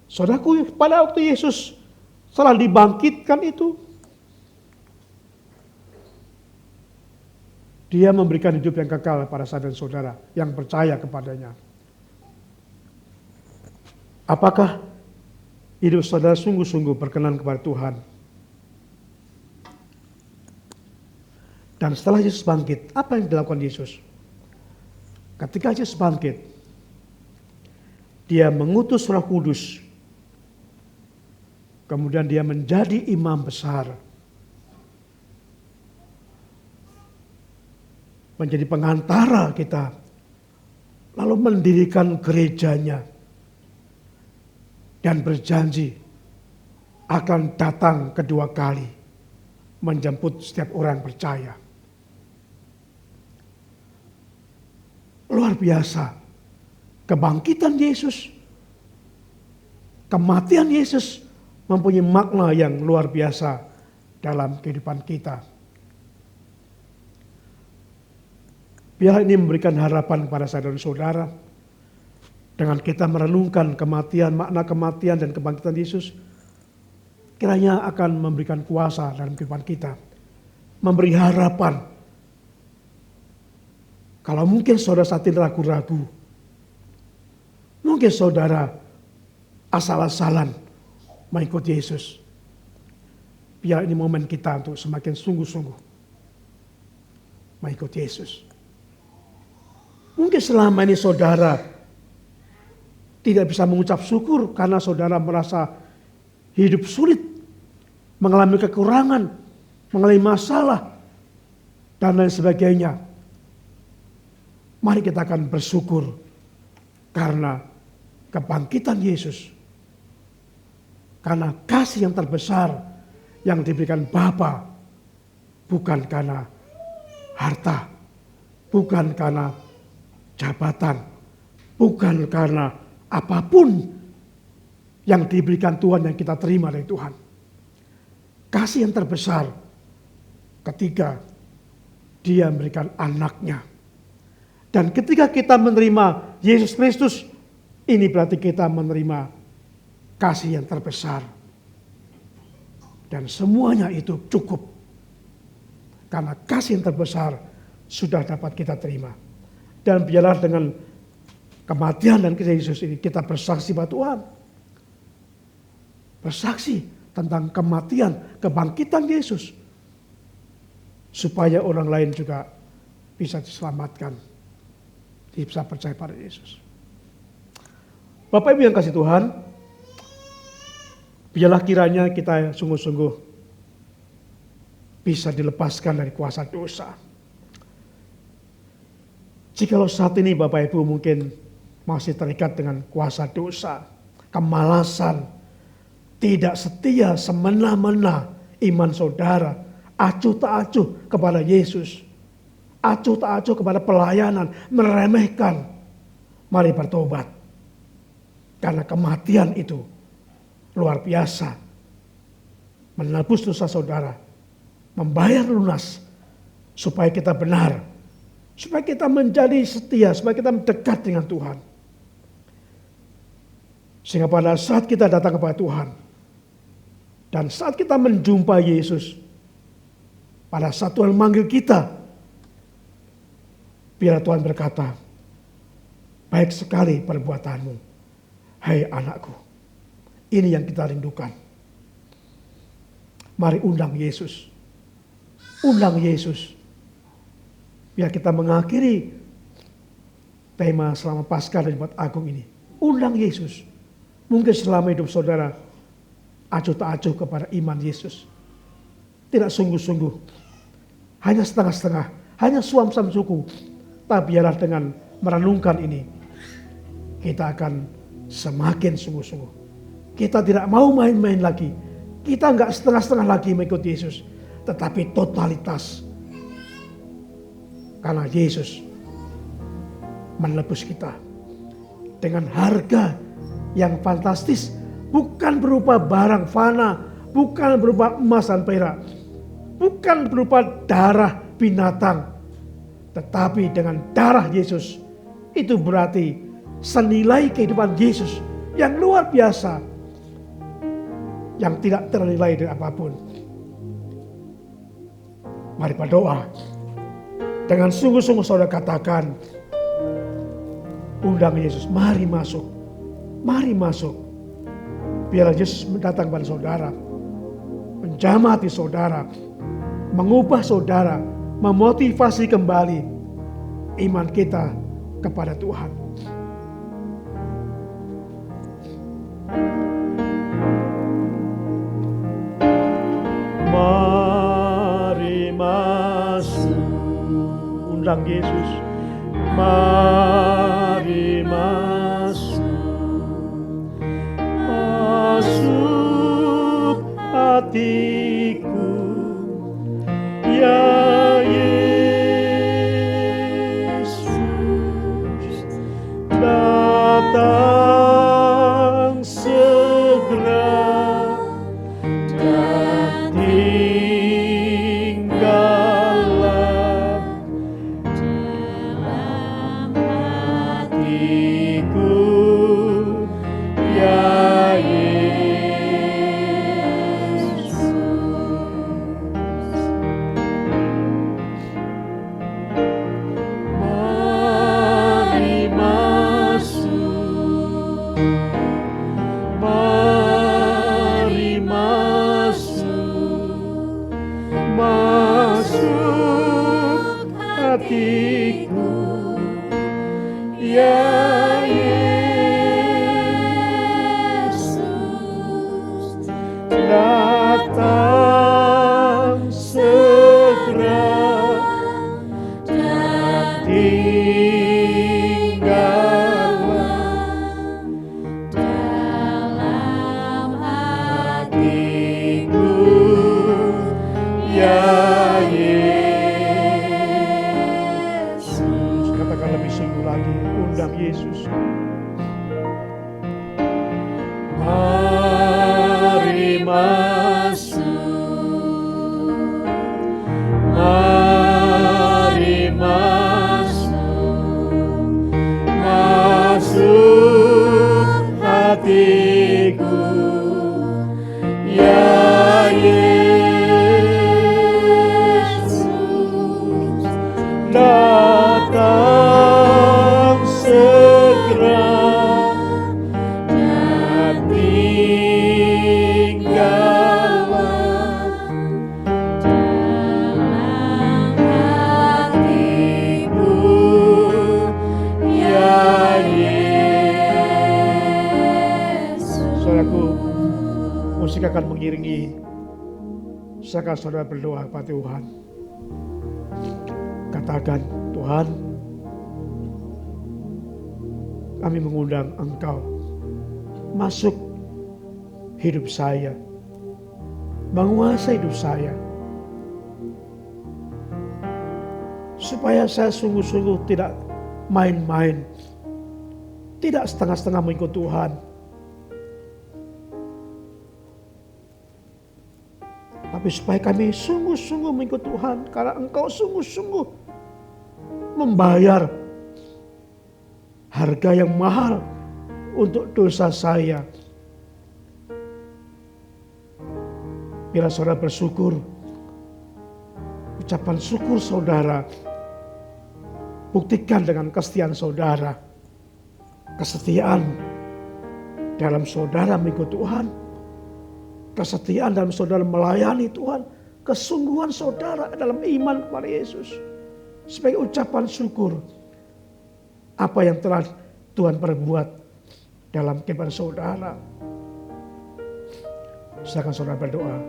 Saudaraku, pada waktu Yesus setelah dibangkitkan itu, Dia memberikan hidup yang kekal pada saya dan saudara yang percaya kepadanya. Apakah hidup saudara sungguh-sungguh berkenan kepada Tuhan? Dan setelah Yesus bangkit, apa yang dilakukan Yesus? Ketika Yesus bangkit, Dia mengutus Roh Kudus. Kemudian Dia menjadi imam besar. Menjadi pengantara kita. Lalu mendirikan gerejanya. Dan berjanji akan datang kedua kali. Menjemput setiap orang percaya. Luar biasa. Kebangkitan Yesus. Kematian Yesus mempunyai makna yang luar biasa dalam kehidupan kita. Biar ini memberikan harapan kepada saya dan saudara. Dengan kita merenungkan kematian, makna kematian dan kebangkitan Yesus, kiranya akan memberikan kuasa dalam kehidupan kita. Memberi harapan. Kalau mungkin saudara saat ini ragu-ragu. Mungkin saudara asal-asalan mengikuti Yesus. Biar ini momen kita untuk semakin sungguh-sungguh mengikuti Yesus. Mungkin selama ini saudara tidak bisa mengucap syukur karena saudara merasa hidup sulit, mengalami kekurangan, mengalami masalah, dan lain sebagainya. Mari kita akan bersyukur karena kebangkitan Yesus. Karena kasih yang terbesar yang diberikan Bapa, bukan karena harta, bukan karena jabatan, bukan karena apapun yang diberikan Tuhan yang kita terima dari Tuhan. Kasih yang terbesar ketika Dia memberikan anaknya. Dan ketika kita menerima Yesus Kristus, ini berarti kita menerima kasih yang terbesar. Dan semuanya itu cukup. Karena kasih yang terbesar sudah dapat kita terima. Dan biarlah dengan kematian dan kisah Yesus ini kita bersaksi pada Tuhan. Bersaksi tentang kematian, kebangkitan Yesus. Supaya orang lain juga bisa diselamatkan. Bisa percaya pada Yesus. Bapak Ibu yang kasih Tuhan, biarlah kiranya kita sungguh-sungguh bisa dilepaskan dari kuasa dosa. Jikalau saat ini Bapak Ibu mungkin masih terikat dengan kuasa dosa, kemalasan, tidak setia, semena-mena iman saudara, acuh tak acuh kepada Yesus, acuh tak acuh kepada pelayanan, meremehkan, mari bertobat. Karena kematian itu luar biasa, menebus dosa saudara, membayar lunas, supaya kita benar, supaya kita menjadi setia, supaya kita dekat dengan Tuhan. Sehingga pada saat kita datang kepada Tuhan, dan saat kita menjumpai Yesus, pada saat Tuhan memanggil kita, biar Tuhan berkata, baik sekali perbuatanmu, hai anakku. Ini yang kita rindukan. Mari undang Yesus. Undang Yesus. Biar kita mengakhiri tema selama Paskah dan Jumat Agung ini. Undang Yesus. Mungkin selama hidup saudara acuh tak acuh kepada iman Yesus. Tidak sungguh-sungguh. Hanya setengah-setengah. Hanya suam-suam suku. Tapi biarlah dengan merenungkan ini, kita akan semakin sungguh-sungguh. Kita tidak mau main-main lagi. Kita enggak setengah-setengah lagi mengikuti Yesus. Tetapi totalitas. Karena Yesus menebus kita. dengan harga yang fantastis, bukan berupa barang fana, bukan berupa emas dan perak, bukan berupa darah binatang, tetapi dengan darah Yesus. Itu berarti senilai kehidupan Yesus yang luar biasa, yang tidak ternilai dari apapun. Mari berdoa. Dengan sungguh-sungguh saudara katakan, undang Yesus, mari masuk. Mari masuk. Biarlah Yesus datang pada saudara, menjamah hati saudara, mengubah saudara, memotivasi kembali iman kita kepada Tuhan. Mari masuk, undang Yesus. Mari masuk, masuk hatiku, ya Yesus, datang segera dan tinggallah dalam hatiku, ya Yesus. Mari masuk, mari masuk, masuk hatiku, ya Yesus, datang segera dan tinggallah dalam hatiku, ya Yesus. Katakan lebih sungguh lagi, undang Yesus. Mari masuk, mari masuk, masuk hatiku, ya Yesus, datang segera dan tinggallah dalam hatiku, ya Yesus. Saudaraku, musik akan mengiringi. Silakan saudara berdoa kepada Tuhan. Katakan, Tuhan, kami mengundang Engkau masuk hidup saya, menguasai hidup saya, supaya saya sungguh-sungguh tidak main-main, tidak setengah-setengah mengikut Tuhan, tapi supaya kami sungguh-sungguh mengikut Tuhan, karena Engkau sungguh-sungguh membayar harga yang mahal untuk dosa saya. Bila saudara bersyukur, ucapan syukur saudara buktikan dengan kesetiaan saudara. Kesetiaan dalam saudara mengikut Tuhan, kesetiaan dalam saudara melayani Tuhan, kesungguhan saudara dalam iman kepada Yesus. Sebagai ucapan syukur apa yang telah Tuhan perbuat dalam kehidupan saudara. Silakan saudara berdoa.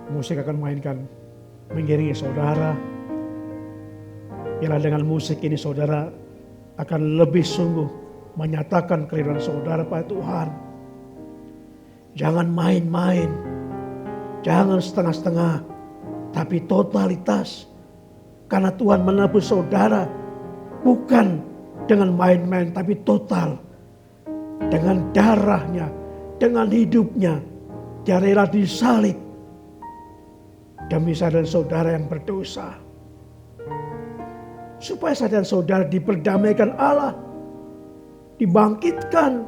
Musik akan mainkan, mengiringi saudara. Bila dengan musik ini saudara akan lebih sungguh menyatakan kerinduan saudara pada Tuhan. Jangan main-main, jangan setengah-setengah, tapi totalitas. Karena Tuhan menebus saudara bukan dengan main-main, tapi total. Dengan darahnya, dengan hidupnya, Dia rela disalib demi saya dan saudara yang berdosa. Supaya saya dan saudara diperdamaikan Allah, dibangkitkan,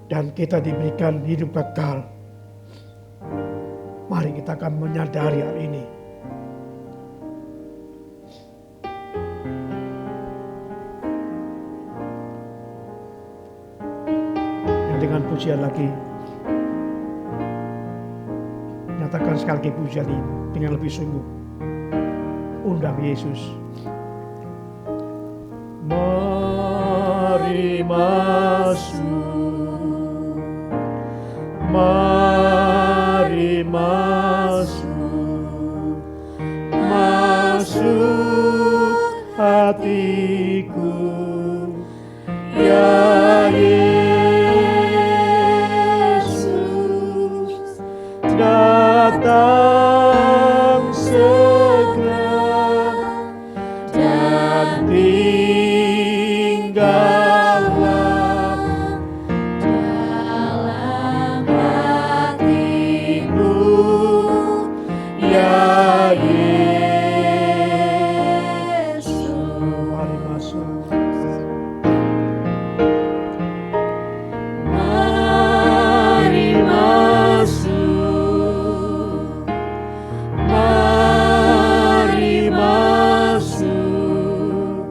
dan kita diberikan hidup kekal. Mari kita akan menyadari hal ini. Dan dengan pujian lagi, nyatakan sekali lagi pujian ini dengan lebih sungguh. Undang Yesus. Mari masuk, mari masuk, masuk hatiku, ya Yesus, datang segera dan tinggallah dalam hatiku, ya Yesus. Mari masuk, mari masuk, mari masuk,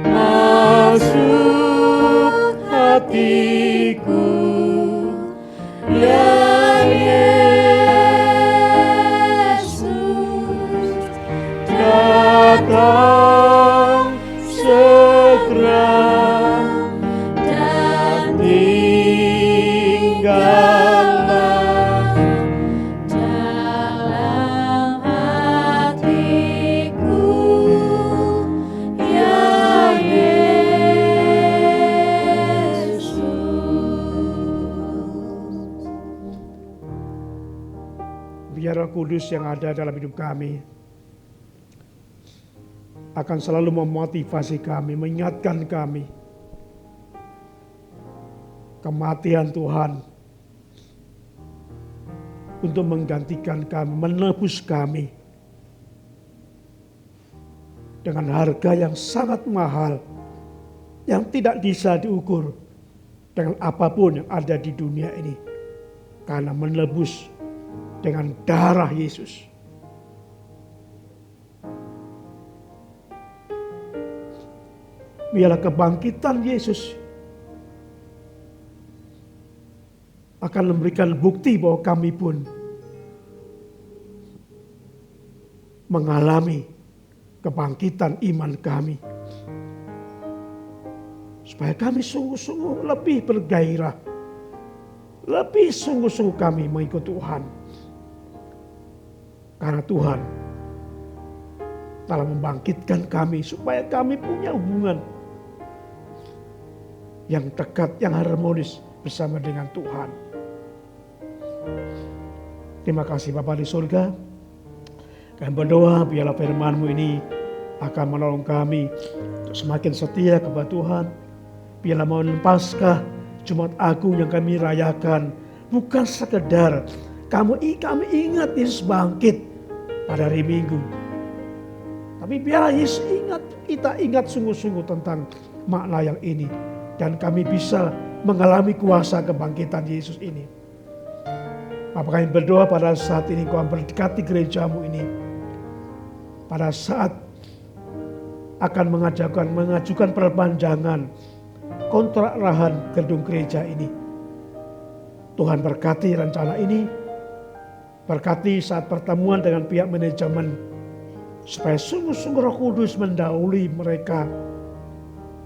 masuk hatiku, ya Yesus, datang segera dan tinggallah dalam hatiku, ya Yesus. Biar Roh Kudus yang ada dalam hidup kami akan selalu memotivasi kami, mengingatkan kami kematian Tuhan untuk menggantikan kami, menebus kami dengan harga yang sangat mahal, yang tidak bisa diukur dengan apapun yang ada di dunia ini, karena menebus dengan darah Yesus. Biarlah kebangkitan Yesus akan memberikan bukti bahwa kami pun mengalami kebangkitan iman kami. Supaya kami sungguh-sungguh lebih bergairah, lebih sungguh-sungguh kami mengikut Tuhan. Karena Tuhan telah membangkitkan kami supaya kami punya hubungan yang dekat, yang harmonis bersama dengan Tuhan. Terima kasih Bapa di surga. Kami berdoa biarlah firman-Mu ini akan menolong kami untuk semakin setia kepada Tuhan. Biarlah momen Paskah Jumat Agung yang kami rayakan bukan sekedar kami ingat Yesus bangkit pada hari Minggu. Tapi biarlah Yesus kita ingat sungguh-sungguh tentang makna yang ini. Dan kami bisa mengalami kuasa kebangkitan Yesus ini. Bapak kami berdoa pada saat ini Kau memberkati gereja-Mu ini. Pada saat akan mengajukan perpanjangan kontrak lahan gedung gereja ini. Tuhan berkati rencana ini. Berkati saat pertemuan dengan pihak manajemen. Supaya sungguh-sungguh Roh Kudus mendahului mereka.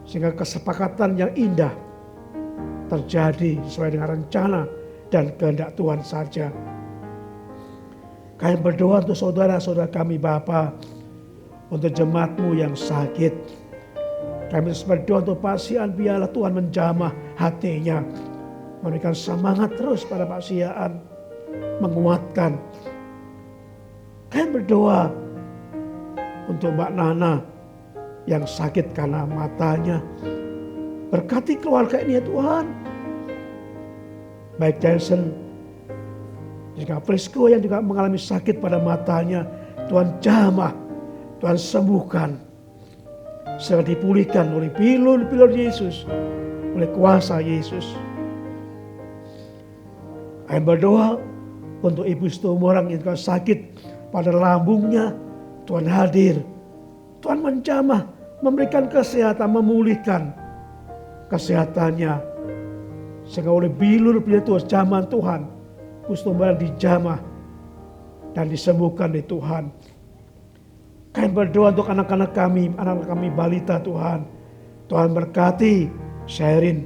Sehingga kesepakatan yang indah terjadi sesuai dengan rencana dan kehendak Tuhan saja. Kami berdoa untuk saudara-saudara kami Bapa, untuk jemaat-Mu yang sakit. Kami berdoa untuk Pak Sian, biarlah Tuhan menjamah hatinya, memberikan semangat terus pada Pak Sian, menguatkan. Kami berdoa untuk Mbak Nana yang sakit karena matanya. Berkati keluarga ini ya Tuhan. Baik Jason, juga Prisco yang juga mengalami sakit pada matanya. Tuhan jamah, Tuhan sembuhkan. Segera dipulihkan oleh pilur-pilur Yesus, oleh kuasa Yesus. Kami berdoa untuk Ibu Situmorang yang juga sakit pada lambungnya. Tuhan hadir, Tuhan menjamah, memberikan kesehatan, memulihkan kesehatannya. Sehingga oleh bilur-bilur Tuhan, jaman Tuhan, Ibu Situmorang dijamah dan disembuhkan di Tuhan. Kami berdoa untuk anak-anak kami balita Tuhan. Tuhan berkati Sherin,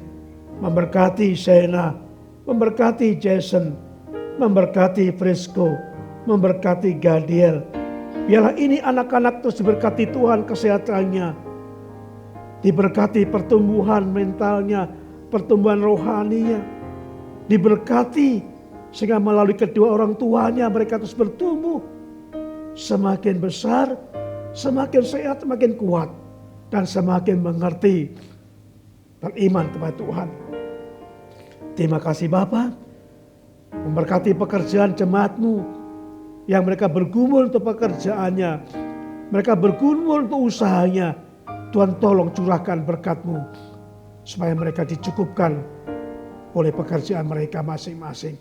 memberkati Shena, memberkati Jason, memberkati Prisco, memberkati Gadiel. Biarlah ini anak-anak terus diberkati Tuhan kesehatannya. Diberkati pertumbuhan mentalnya, pertumbuhan rohaninya. Diberkati sehingga melalui kedua orang tuanya mereka terus bertumbuh. Semakin besar, semakin sehat, semakin kuat. Dan semakin mengerti beriman kepada Tuhan. Terima kasih Bapa, memberkati pekerjaan jemaat-Mu yang mereka bergumul untuk pekerjaannya, mereka bergumul untuk usahanya. Tuhan tolong curahkan berkat-Mu supaya mereka dicukupkan oleh pekerjaan mereka masing-masing.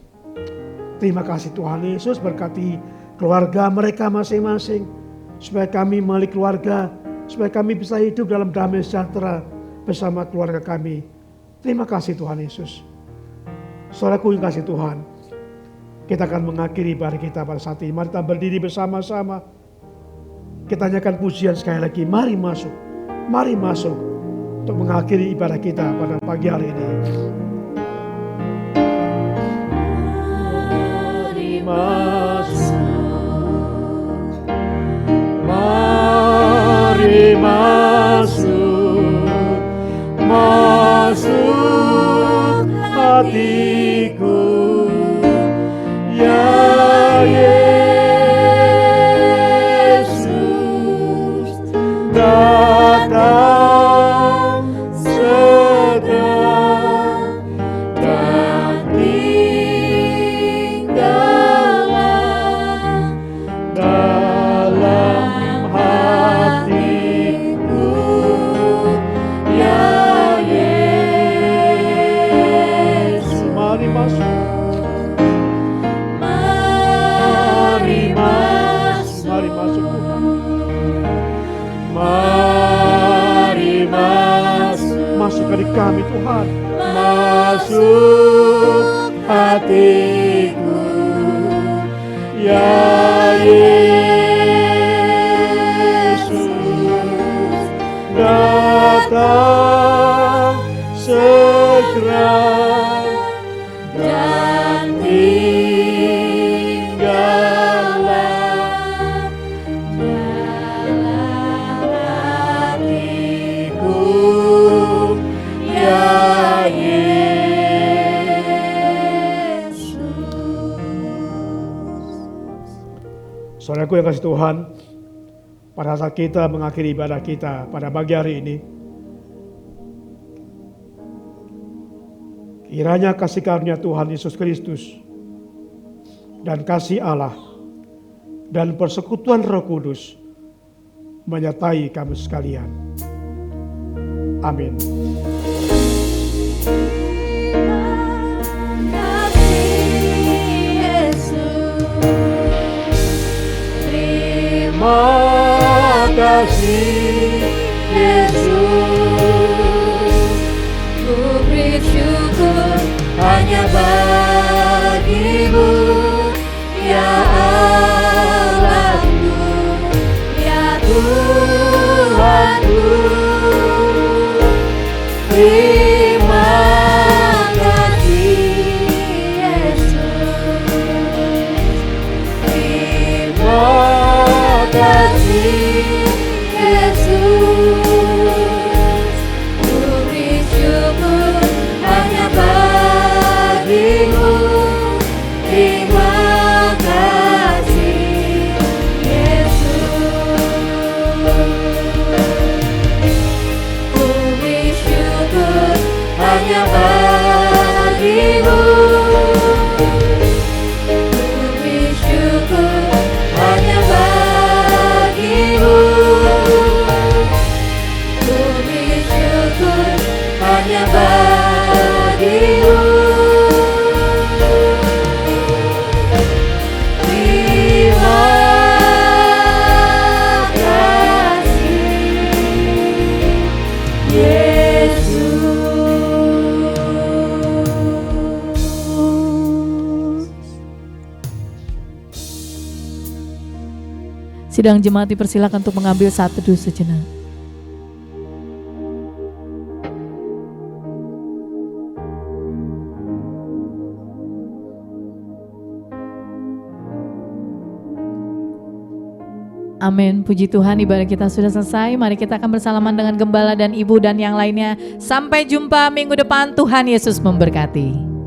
Terima kasih Tuhan Yesus, berkati keluarga mereka masing-masing, supaya kami melalui keluarga, supaya kami bisa hidup dalam damai sejahtera bersama keluarga kami. Terima kasih Tuhan Yesus. Saudaraku yang kasih Tuhan, kita akan mengakhiri ibadah kita pada saat ini. Mari kita berdiri bersama-sama. Kita nyanyikan pujian sekali lagi. Mari masuk untuk mengakhiri ibadah kita pada pagi hari ini. Mari masuk, mari masuk, masuk hatiku. Ya Yesus, datang segera dan tinggallah dalam hatiku. Ya Yesus, mari masuk. Mari masuk Tuhan. Mari masuk ke kami Tuhan. Masuk hatiku. Ya Yesus, datang segera dan Saudaraku yang kasih Tuhan, pada saat kita mengakhiri ibadah kita pada pagi hari ini, kiranya kasih karunia Tuhan Yesus Kristus dan kasih Allah dan persekutuan Roh Kudus menyertai kami sekalian. Amin. Terima kasih Yesus, ku beri syukur hanya bagimu, ya Allahku, ya Tuhanku. Terima kasih Yesus, terima kasih Sidang jemaat dipersilakan untuk mengambil saat teduh sejenak. Amin. Puji Tuhan, ibadah kita sudah selesai. Mari kita akan bersalaman dengan gembala dan ibu dan yang lainnya. Sampai jumpa minggu depan. Tuhan Yesus memberkati.